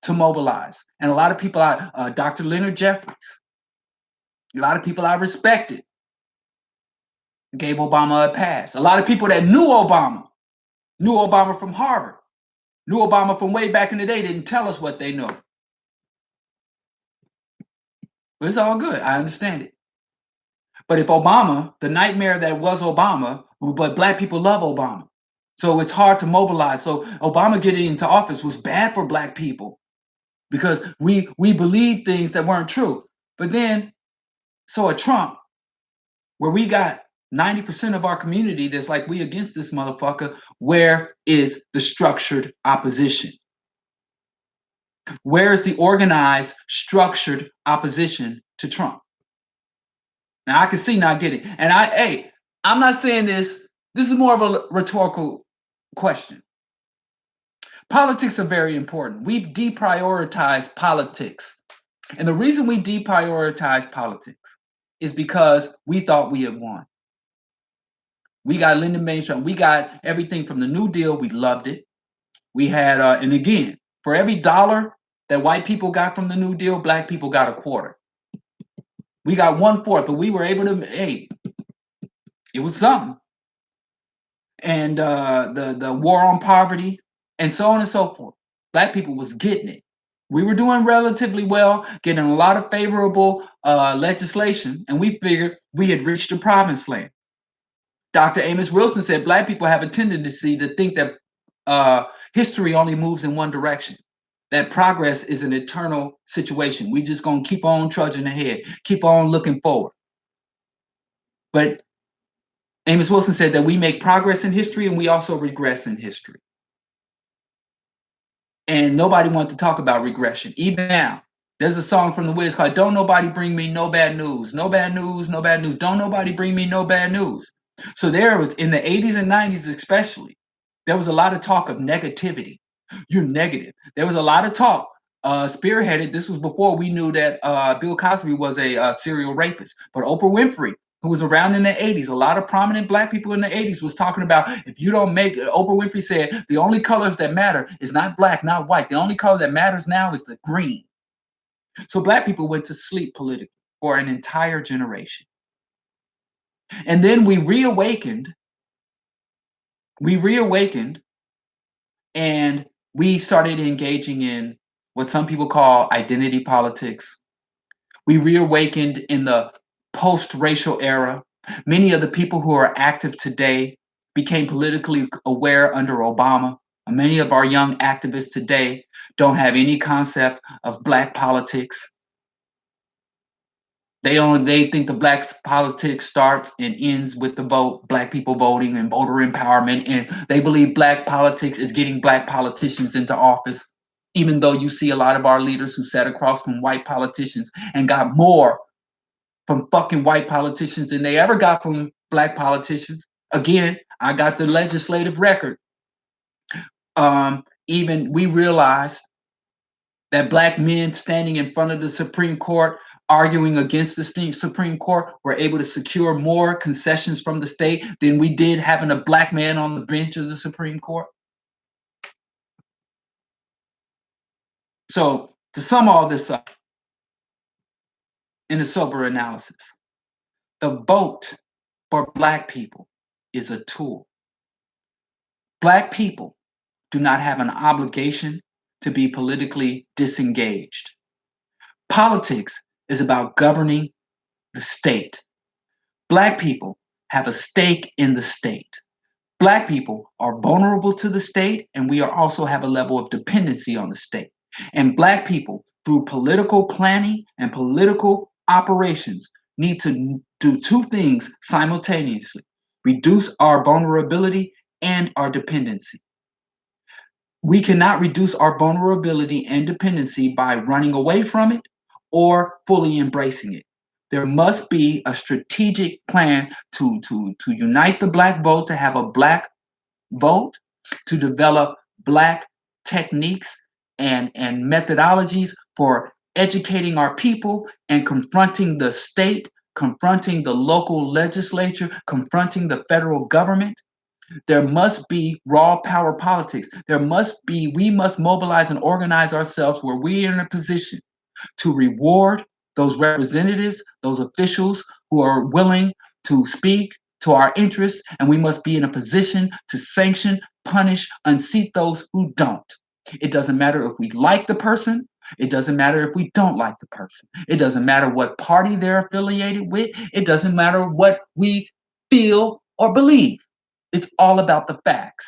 S1: to mobilize. And a lot of people, Dr. Leonard Jeffries, a lot of people I respected gave Obama a pass. A lot of people that knew Obama from Harvard, knew Obama from way back in the day, didn't tell us what they know. But it's all good. I understand it. But if Obama, the nightmare that was Obama, but black people love Obama. So it's hard to mobilize. So Obama getting into office was bad for black people because we believed things that weren't true. But then So a Trump, where we got 90% of our community that's like, we against this motherfucker, where is the structured opposition? Where is the organized, structured opposition to Trump? Now I can see not getting, and I'm not saying this. This is more of a rhetorical question. Politics are very important. We've deprioritized politics. And the reason we deprioritized politics is because we thought we had won. We got Lyndon B. Johnson. We got everything from the New Deal. We loved it. We had, and again, for every dollar that white people got from the New Deal, black people got a quarter. We got 1/4, but we were able to, hey, it was something. And the war on poverty, and so on and so forth. Black people was getting it. We were doing relatively well, getting a lot of favorable legislation, and we figured we had reached the promised land. Dr. Amos Wilson said black people have a tendency to think that history only moves in one direction, that progress is an eternal situation. We just gonna keep on trudging ahead, keep on looking forward. But Amos Wilson said that we make progress in history and we also regress in history. And nobody wants to talk about regression. Even now, there's a song from the Wiz called "Don't Nobody Bring Me No Bad News, No Bad News, No Bad News. Don't nobody bring me no bad news." So there was, in the 80s and 90s especially, there was a lot of talk of negativity. You're negative. There was a lot of talk spearheaded. This was before we knew that Bill Cosby was a serial rapist. But Oprah Winfrey, who was around in the 80s, a lot of prominent black people in the 80s was talking about, if you don't make, Oprah Winfrey said, the only colors that matter is not black, not white. The only color that matters now is the green. So black people went to sleep politically for an entire generation. And then we reawakened and we started engaging in what some people call identity politics. We reawakened in the post-racial era. Many of the people who are active today became politically aware under Obama. Many of our young activists today don't have any concept of black politics. They think the black politics starts and ends with the vote, black people voting and voter empowerment, and they believe black politics is getting black politicians into office. Even though you see a lot of our leaders who sat across from white politicians and got more from fucking white politicians than they ever got from black politicians. Again, I got the legislative record. Even we realized that black men standing in front of the Supreme Court arguing against the Supreme Court were able to secure more concessions from the state than we did having a black man on the bench of the Supreme Court. So to sum all this up in a sober analysis, the vote for black people is a tool. Black people do not have an obligation to be politically disengaged. Politics is about governing the state. Black people have a stake in the state. Black people are vulnerable to the state, and we also have a level of dependency on the state. And Black people, through political planning and political operations, need to do two things simultaneously: reduce our vulnerability and our dependency. We cannot reduce our vulnerability and dependency by running away from it or fully embracing it. There must be a strategic plan to unite the black vote, to have a black vote, to develop black techniques and methodologies for educating our people and confronting the state, confronting the local legislature, confronting the federal government. There must be raw power politics. We must mobilize and organize ourselves where we are in a position to reward those representatives, those officials who are willing to speak to our interests, and we must be in a position to sanction, punish, unseat those who don't. It doesn't matter if we like the person. It doesn't matter if we don't like the person. It doesn't matter what party they're affiliated with. It doesn't matter what we feel or believe. It's all about the facts.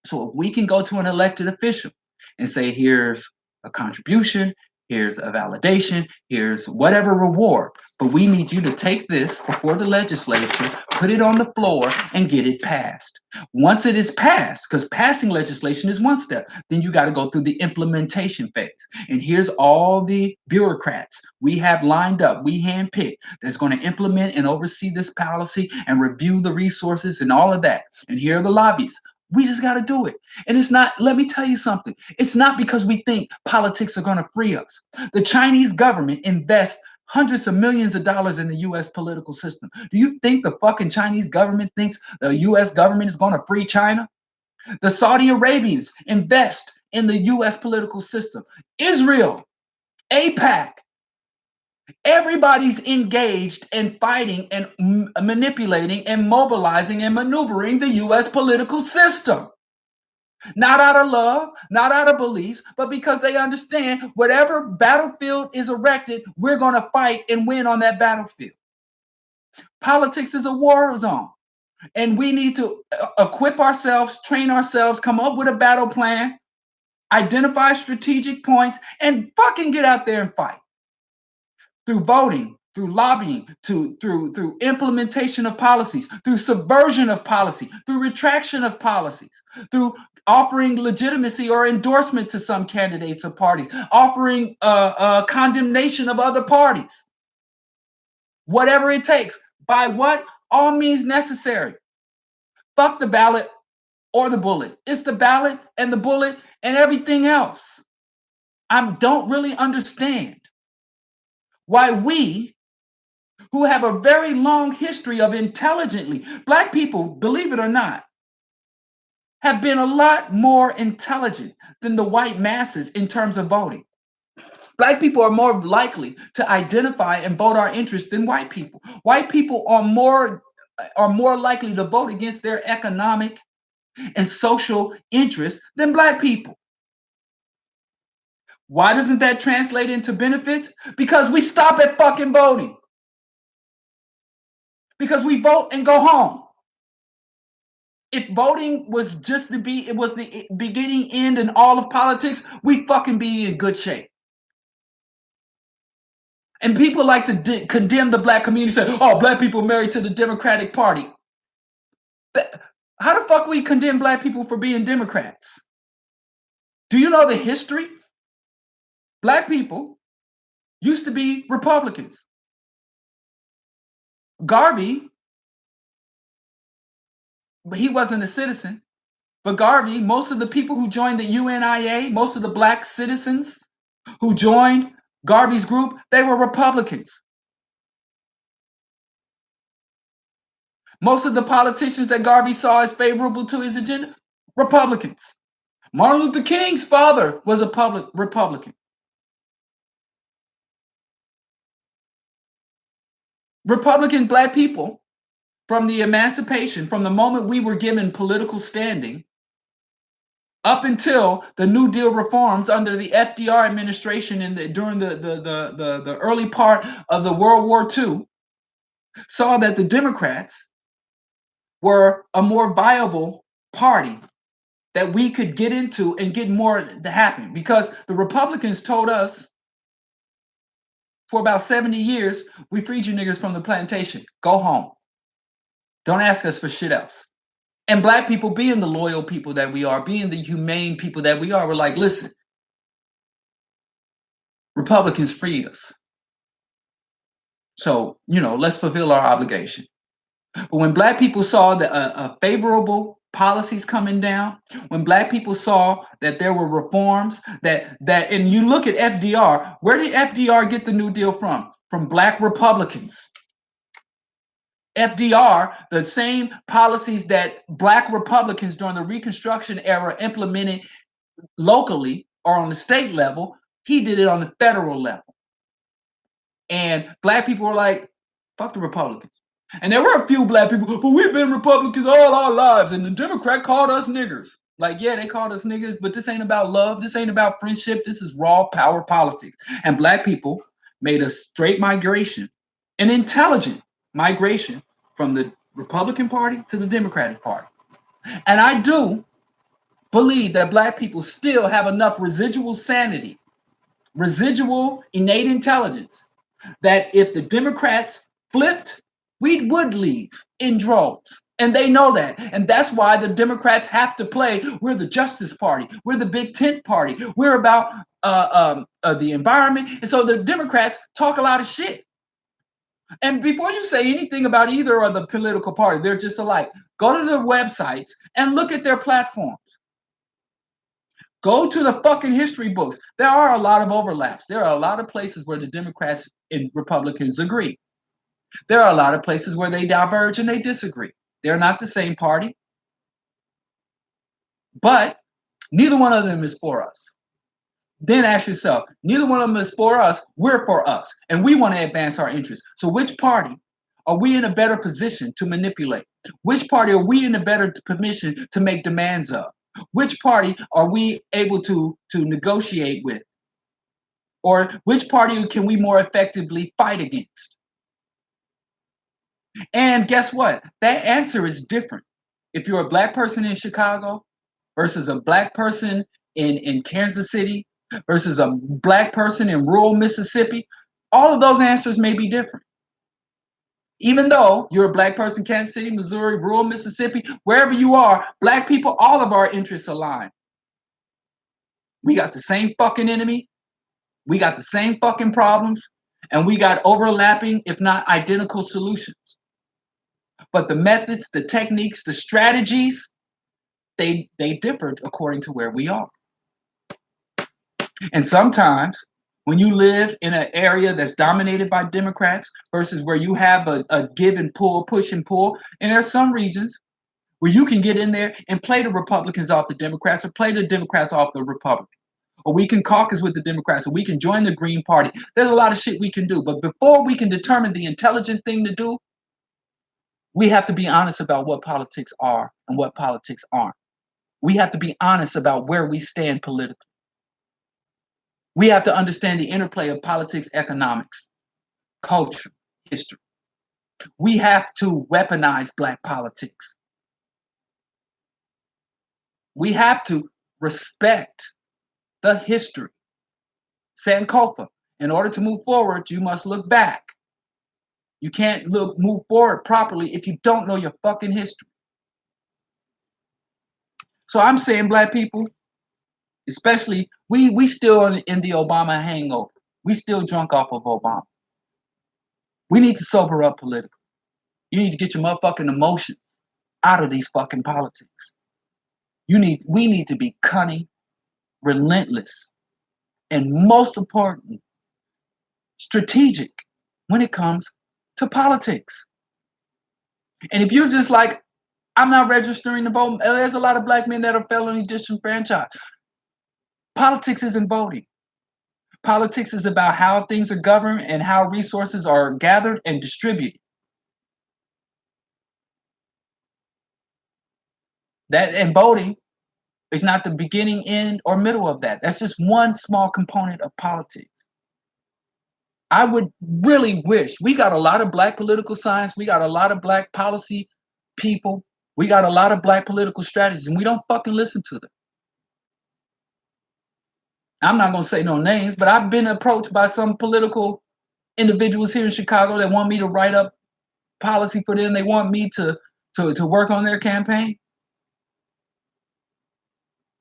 S1: So if we can go to an elected official and say, here's a contribution, here's a validation, here's whatever reward. But we need you to take this before the legislature, put it on the floor, and get it passed. Once it is passed, because passing legislation is one step, then you got to go through the implementation phase. And here's all the bureaucrats we have lined up, we handpicked, that's going to implement and oversee this policy and review the resources and all of that. And here are the lobbyists. We just got to do it. And it's not, let me tell you something. It's not because we think politics are going to free us. The Chinese government invests hundreds of millions of dollars in the US political system. Do you think the fucking Chinese government thinks the US government is going to free China? The Saudi Arabians invest in the US political system. Israel, APAC, everybody's engaged in fighting and manipulating and mobilizing and maneuvering the US political system. Not out of love, not out of beliefs, but because they understand whatever battlefield is erected, we're going to fight and win on that battlefield. Politics is a war zone, and we need to equip ourselves, train ourselves, come up with a battle plan, identify strategic points, and fucking get out there and fight. Through voting, through lobbying, through implementation of policies, through subversion of policy, through retraction of policies, through offering legitimacy or endorsement to some candidates or parties, offering condemnation of other parties. Whatever it takes. By what? All means necessary. Fuck the ballot or the bullet. It's the ballot and the bullet and everything else. I don't really understand why we, who have a very long history of intelligently, Black people, believe it or not, have been a lot more intelligent than the white masses in terms of voting. Black people are more likely to identify and vote our interest than white people. White people are more likely to vote against their economic and social interests than Black people. Why doesn't that translate into benefits? Because we stop at fucking voting. Because we vote and go home. If voting was just the beginning, end, and all of politics, we'd fucking be in good shape. And people like to condemn the Black community, say, oh, Black people married to the Democratic Party. How the fuck we condemn Black people for being Democrats? Do you know the history? Black people used to be Republicans. Garvey, he wasn't a citizen, but Garvey, most of the people who joined the UNIA, most of the Black citizens who joined Garvey's group, they were Republicans. Most of the politicians that Garvey saw as favorable to his agenda, Republicans. Martin Luther King's father was a Republican. Republican Black people, from the emancipation, from the moment we were given political standing, up until the New Deal reforms under the FDR administration during the early part of the World War II, saw that the Democrats were a more viable party that we could get into and get more to happen. Because the Republicans told us for about 70 years, we freed you niggas from the plantation. Go home. Don't ask us for shit else. And Black people, being the loyal people that we are, being the humane people that we are, we're like, listen, Republicans freed us. So, let's fulfill our obligation. But when Black people saw the favorable policies coming down, when Black people saw that there were reforms, and you look at FDR, where did FDR get the New Deal from? From Black Republicans. FDR, the same policies that Black Republicans during the Reconstruction era implemented locally or on the state level, he did it on the federal level. And Black people were like, fuck the Republicans. And there were a few Black people, but we've been Republicans all our lives, and the Democrat called us niggers. Like, yeah, they called us niggers, but this ain't about love. This ain't about friendship. This is raw power politics. And Black people made a straight migration, an intelligent migration from the Republican Party to the Democratic Party. And I do believe that Black people still have enough residual sanity residual innate intelligence that if the Democrats flipped, we would leave in droves. And they know that. And that's why the Democrats have to play. We're the Justice Party. We're the Big Tent Party. We're about the environment. And so the Democrats talk a lot of shit. And before you say anything about either of the political party, they're just alike. Go to their websites and look at their platforms. Go to the fucking history books. There are a lot of overlaps. There are a lot of places where the Democrats and Republicans agree. There are a lot of places where they diverge and they disagree. They're not the same party, but neither one of them is for us. Then ask yourself, neither one of them is for us, we're for us, and we want to advance our interests. So which party are we in a better position to manipulate? Which party are we in a better position to make demands of? Which party are we able to negotiate with? Or which party can we more effectively fight against? And guess what? That answer is different. If you're a black person in Chicago versus a black person in Kansas City versus a black person in rural Mississippi, all of those answers may be different. Even though you're a black person, Kansas City, Missouri, rural Mississippi, wherever you are, black people, all of our interests align. We got the same fucking enemy. We got the same fucking problems. And we got overlapping, if not identical solutions. But the methods, the techniques, the strategies, they differed according to where we are. And sometimes when you live in an area that's dominated by Democrats versus where you have a give and pull, push and pull, and there's some regions where you can get in there and play the Republicans off the Democrats or play the Democrats off the Republicans. Or we can caucus with the Democrats, or we can join the Green Party. There's a lot of shit we can do. But before we can determine the intelligent thing to do, we have to be honest about what politics are and what politics aren't. We have to be honest about where we stand politically. We have to understand the interplay of politics, economics, culture, history. We have to weaponize black politics. We have to respect the history. Sankofa. In order to move forward, you must look back. You can't move forward properly if you don't know your fucking history. So I'm saying, black people, especially, we still in the Obama hangover. We still drunk off of Obama. We need to sober up politically. You need to get your motherfucking emotions out of these fucking politics. We need to be cunning, relentless, and most important, strategic when it comes to politics. And if you're just like, I'm not registering to vote, there's a lot of black men that are felony disenfranchised. Politics isn't voting. Politics is about how things are governed and how resources are gathered and distributed. That and voting is not the beginning, end, or middle of that. That's just one small component of politics. I would really wish we got a lot of black political science, we got a lot of black policy people, we got a lot of black political strategies, and we don't fucking listen to them. I'm not gonna say no names, but I've been approached by some political individuals here in Chicago that want me to write up policy for them. They want me to work on their campaign.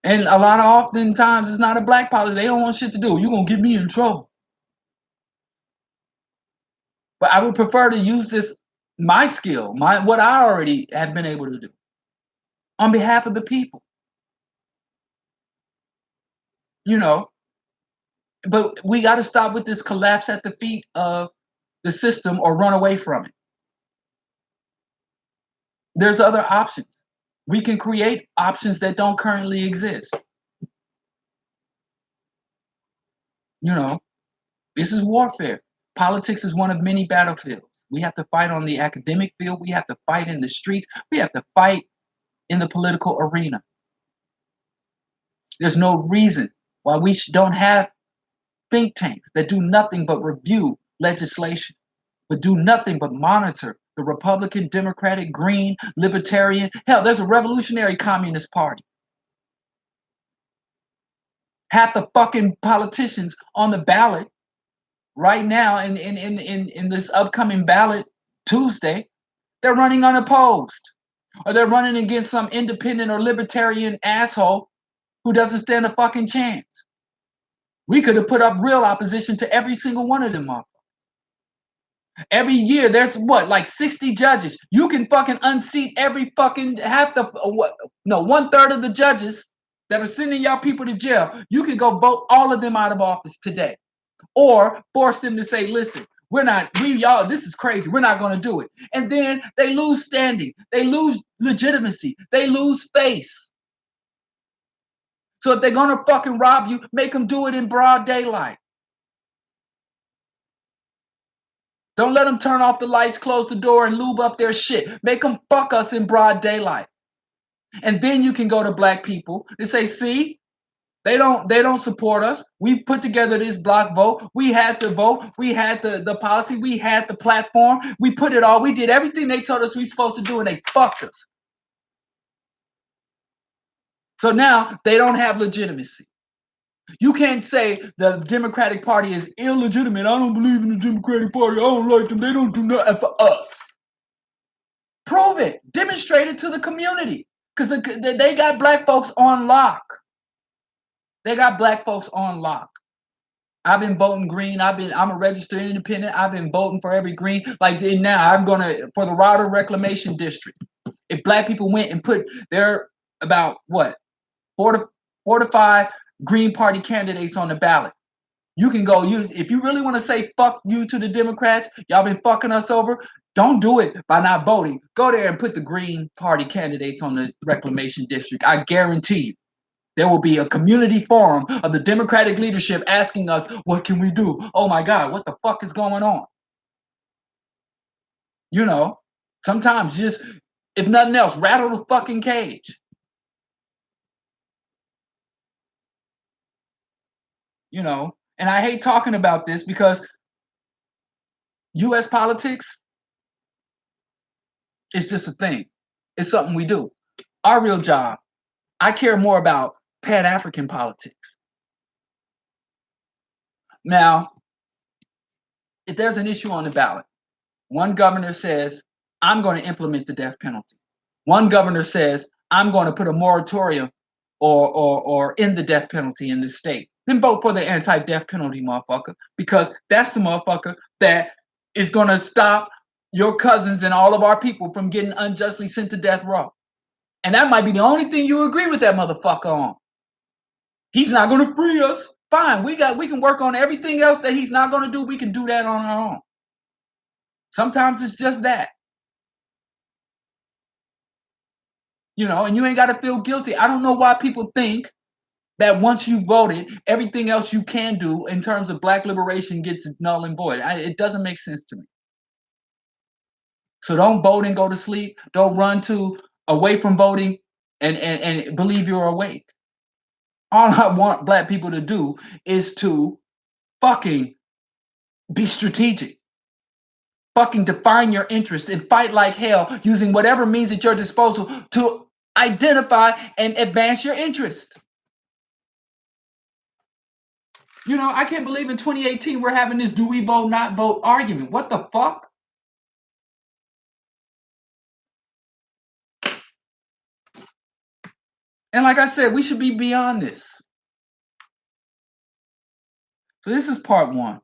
S1: And a lot of oftentimes it's not a black policy. They don't want shit to do. You're gonna get me in trouble. But I would prefer to use this, my skill, what I already have been able to do on behalf of the people. You know, but we got to stop with this collapse at the feet of the system or run away from it. There's other options. We can create options that don't currently exist. You know, this is warfare. Politics is one of many battlefields. We have to fight on the academic field. We have to fight in the streets. We have to fight in the political arena. There's no reason why we don't have think tanks that do nothing but review legislation, but do nothing but monitor the Republican, Democratic, Green, Libertarian. Hell, there's a revolutionary communist party. Half the fucking politicians on the ballot right now in this upcoming ballot Tuesday, they're running unopposed. Or they're running against some independent or libertarian asshole who doesn't stand a fucking chance. We could have put up real opposition to every single one of them motherfuckers. Every year there's what, like 60 judges. You can fucking unseat every fucking half the what, no, 1/3 of the judges that are sending y'all people to jail. You can go vote all of them out of office today. Or force them to say, listen, y'all, this is crazy. We're not gonna do it. And then they lose standing, they lose legitimacy, they lose face. So if they're gonna fucking rob you, make them do it in broad daylight. Don't let them turn off the lights, close the door, and lube up their shit. Make them fuck us in broad daylight. And then you can go to black people and say, see, they don't support us. We put together this block vote. We had the vote. We had the policy. We had the platform. We put it all. We did everything they told us we supposed to do, and they fucked us. So now they don't have legitimacy. You can't say the Democratic Party is illegitimate. I don't believe in the Democratic Party. I don't like them. They don't do nothing for us. Prove it. Demonstrate it to the community. Because they got black folks on lock. They got black folks on lock. I've been voting green. I'm a registered independent. I've been voting for every green. Like now, I'm gonna for the Router Reclamation District. If black people went and put their about what 4 to 5 Green Party candidates on the ballot, you can go use. If you really want to say fuck you to the Democrats, y'all been fucking us over. Don't do it by not voting. Go there and put the Green Party candidates on the Reclamation District. I guarantee you. There will be a community forum of the Democratic leadership asking us, what can we do? Oh my God, what the fuck is going on? You know, sometimes just, if nothing else, rattle the fucking cage. You know, and I hate talking about this because US politics is just a thing. It's something we do. Our real job, I care more about Pan-African politics. Now, if there's an issue on the ballot, one governor says, I'm going to implement the death penalty. One governor says, I'm going to put a moratorium or end the death penalty in this state. Then vote for the anti-death penalty, motherfucker, because that's the motherfucker that is going to stop your cousins and all of our people from getting unjustly sent to death row. And that might be the only thing you agree with that motherfucker on. He's not going to free us. Fine, we can work on everything else that he's not going to do. We can do that on our own. Sometimes it's just that. You know, and you ain't got to feel guilty. I don't know why people think that once you voted, everything else you can do in terms of black liberation gets null and void. It doesn't make sense to me. So don't vote and go to sleep. Don't run away from voting and believe you're awake. All I want black people to do is to fucking be strategic. Fucking define your interest and fight like hell using whatever means at your disposal to identify and advance your interest. You know, I can't believe in 2018 we're having this do we vote, not vote argument. What the fuck? And like I said, we should be beyond this. So this is part one.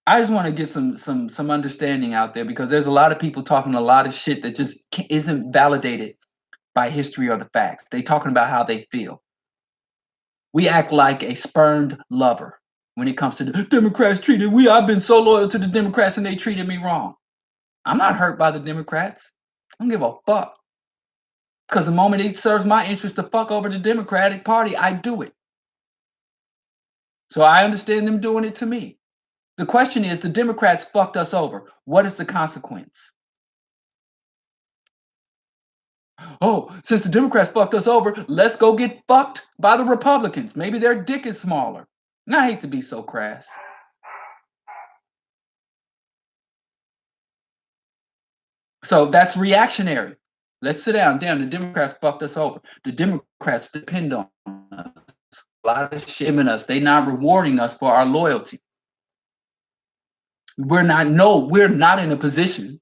S1: I just want to get some understanding out there because there's a lot of people talking a lot of shit that just isn't validated by history or the facts. They talking about how they feel. We act like a spurned lover when it comes to the Democrats treated we. I've been so loyal to the Democrats and they treated me wrong. I'm not hurt by the Democrats. I don't give a fuck. Because the moment it serves my interest to fuck over the Democratic Party, I do it. So I understand them doing it to me. The question is, the Democrats fucked us over. What is the consequence? Oh, since the Democrats fucked us over, let's go get fucked by the Republicans. Maybe their dick is smaller. And I hate to be so crass. So that's reactionary. Let's sit down. Damn, the Democrats fucked us over. The Democrats depend on us. lot of shit in us. They're not rewarding us for our loyalty. We're not in a position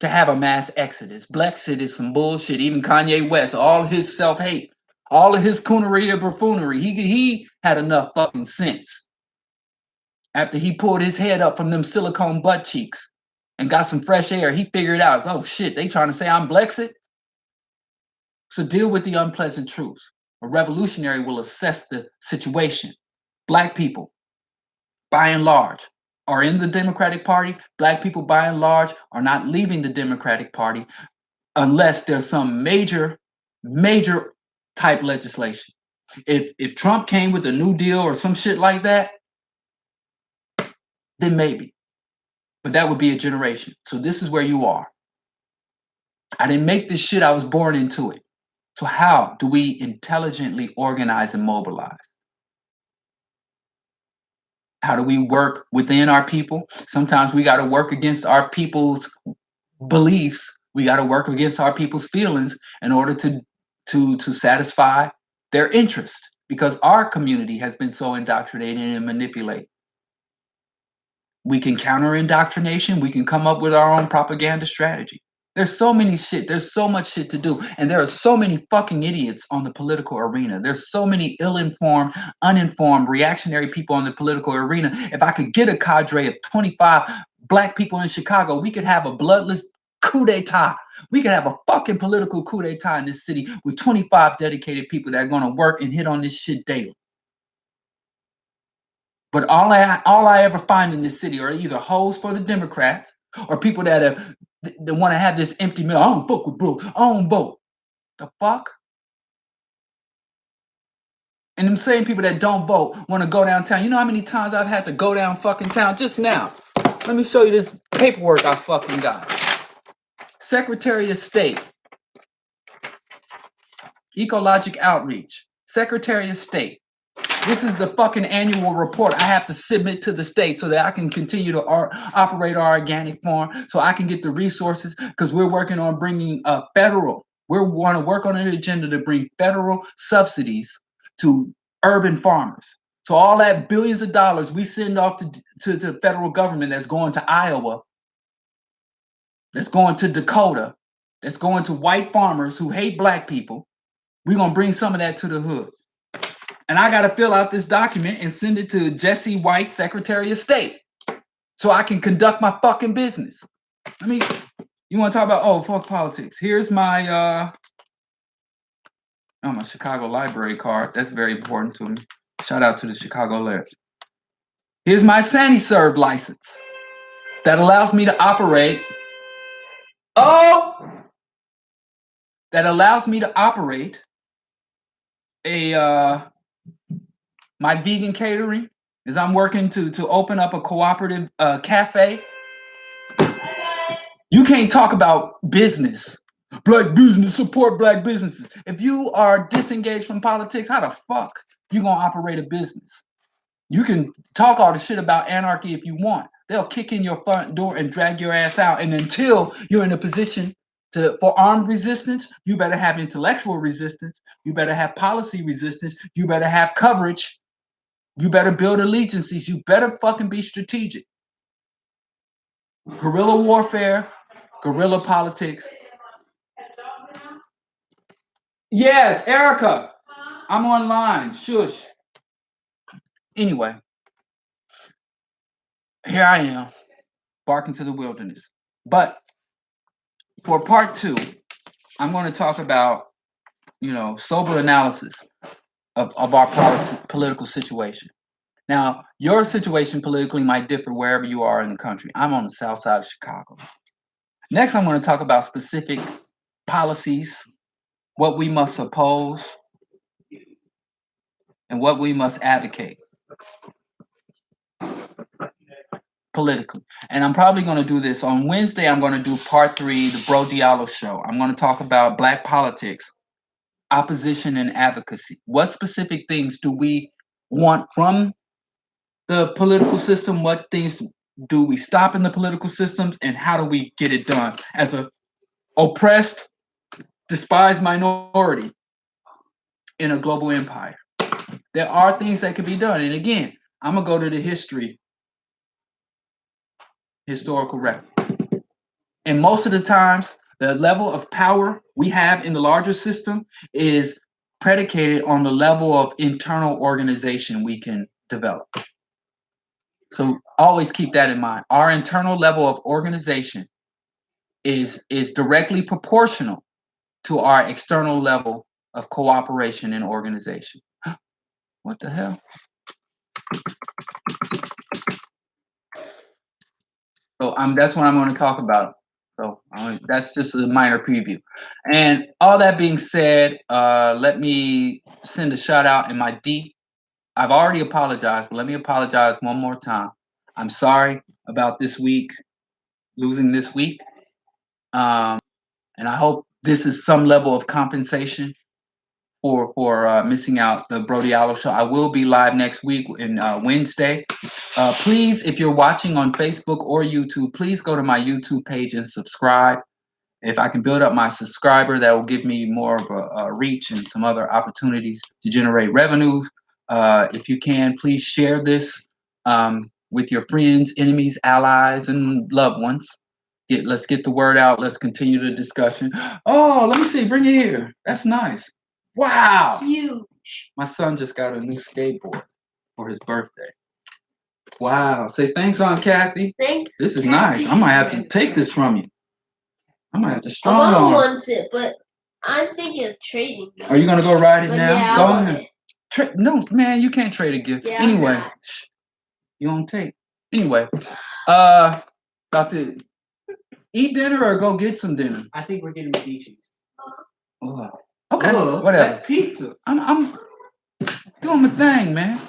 S1: to have a mass exodus. Brexit is some bullshit. Even Kanye West, all his self-hate, all of his coonery and buffoonery, he had enough fucking sense. After he pulled his head up from them silicone butt cheeks and got some fresh air, he figured out, oh shit, they trying to say I'm Brexit? So deal with the unpleasant truth. A revolutionary will assess the situation. Black people, by and large, are in the Democratic Party. Black people, by and large, are not leaving the Democratic Party unless there's some major type legislation. If Trump came with a New Deal or some shit like that, then maybe. But that would be a generation. So this is where you are. I didn't make this shit. I was born into it. So how do we intelligently organize and mobilize? How do we work within our people? Sometimes we got to work against our people's beliefs. We got to work against our people's feelings in order to satisfy their interest, because our community has been so indoctrinated and manipulated. We can counter indoctrination. We can come up with our own propaganda strategy. There's so many shit. There's so much shit to do. And there are so many fucking idiots on the political arena. There's so many ill-informed, uninformed, reactionary people on the political arena. If I could get a cadre of 25 black people in Chicago, we could have a bloodless coup d'etat. We could have a fucking political coup d'etat in this city with 25 dedicated people that are going to work and hit on this shit daily. But all I ever find in this city are either hoes for the Democrats or people that want to have this empty mill. I don't fuck with bro. I don't vote. The fuck? And them same people that don't vote want to go downtown. You know how many times I've had to go down fucking town just now? Let me show you this paperwork I fucking got. Secretary of State. Ecologic Outreach. Secretary of State. This is the fucking annual report I have to submit to the state so that I can continue to operate our organic farm, so I can get the resources, because we're working on bringing we want to work on an agenda to bring federal subsidies to urban farmers. So all that billions of dollars we send off to the federal government that's going to Iowa, that's going to Dakota, that's going to white farmers who hate black people, we're going to bring some of that to the hood. And I got to fill out this document and send it to Jesse White, Secretary of State, so I can conduct my fucking business. You want to talk about, fuck politics. Here's my my Chicago Library card. That's very important to me. Shout out to the Chicago Library. Here's my SaniServe license that allows me to operate. My vegan catering is I'm working to open up a cooperative cafe. You can't talk about business. Black business, support black businesses. If you are disengaged from politics, how the fuck you gonna operate a business? You can talk all the shit about anarchy if you want. They'll kick in your front door and drag your ass out. And until you're in a position for armed resistance, you better have intellectual resistance. You better have policy resistance. You better have coverage. You better build allegiances. You better fucking be strategic. Guerrilla warfare, guerrilla politics. Yes, Erica. I'm online. Shush. Anyway, here I am, barking to the wilderness. But for part 2, I'm going to talk about, sober analysis of our political situation. Now, your situation politically might differ wherever you are in the country. I'm on the south side of Chicago. Next, I'm going to talk about specific policies, what we must oppose, and what we must advocate politically. And I'm probably going to do this on Wednesday. I'm going to do part 3, the Bro Diallo show. I'm going to talk about black politics, opposition, and advocacy. What specific things do we want from the political system? What things do we stop in the political systems? And how do we get it done as a oppressed, despised minority in a global empire? There are things that can be done. And again, I'm gonna go to the historical record. And most of the times, the level of power we have in the larger system is predicated on the level of internal organization we can develop. So always keep that in mind. Our internal level of organization is directly proportional to our external level of cooperation and organization. What the hell? So that's what I'm going to talk about. So that's just a minor preview. And all that being said, let me send a shout out in my deep. I've already apologized, but let me apologize one more time. I'm sorry about this week, losing this week. And I hope this is some level of compensation for missing out the Diallo show. I will be live next week in Wednesday. Please, if you're watching on Facebook or YouTube, please go to my YouTube page and subscribe. If I can build up my subscriber, that will give me more of a reach and some other opportunities to generate revenues. If you can, please share this with your friends, enemies, allies, and loved ones. Let's get the word out. Let's continue the discussion. Oh, let me see. Bring it here. That's nice. Wow.
S2: Huge.
S1: My son just got a new skateboard for his birthday. Wow. Say thanks, Aunt Kathy.
S2: Thanks.
S1: This is nice. I might have to take this from you. I might have to strong
S2: Mama
S1: arm.
S2: wants it, but I'm thinking of trading it.
S1: Are you gonna go ride it
S2: But
S1: now?
S2: yeah,
S1: Go
S2: I want
S1: ahead. No, man, you can't trade a gift.
S2: Yeah,
S1: Anyway, you don't take. Anyway, about to eat dinner or go get some dinner.
S3: I think we're getting dishes.
S1: Oh, okay, whatever.
S3: That's pizza.
S1: I'm doing my thing, man.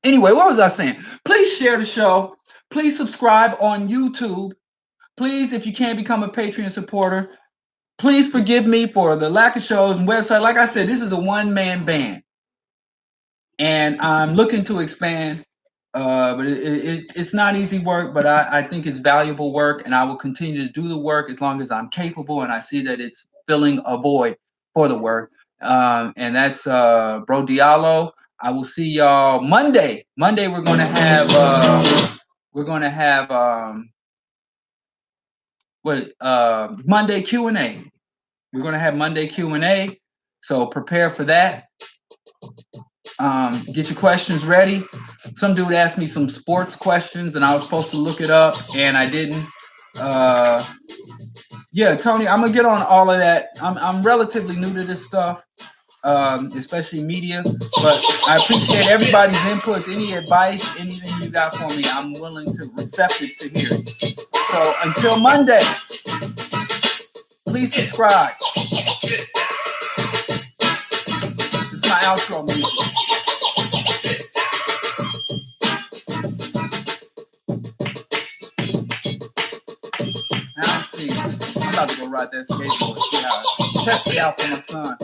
S1: Anyway, what was I saying? Please share the show. Please subscribe on YouTube. Please, if you can't become a Patreon supporter, please forgive me for the lack of shows and website. Like I said, this is a one-man band, and I'm looking to expand. But it's not easy work, but I think it's valuable work, and I will continue to do the work as long as I'm capable and I see that it's filling a void for the work. And that's Bro Diallo. I will see y'all Monday. Monday we're gonna have Monday Q&A. We're gonna have Monday Q&A, so prepare for that. Get your questions ready. Some dude asked me some sports questions, and I was supposed to look it up, and I didn't. Yeah, Tony, I'm gonna get on all of that. I'm relatively new to this stuff, especially media, but I appreciate everybody's inputs. Any advice, anything you got for me, I'm willing to receptive to hear it. So until Monday, please subscribe. This is my outro music. Now see, I'm about to go ride that skateboard. See how test it out for my son.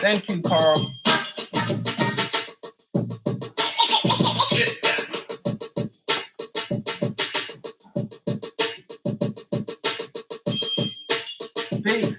S1: Thank you, Carl. Peace.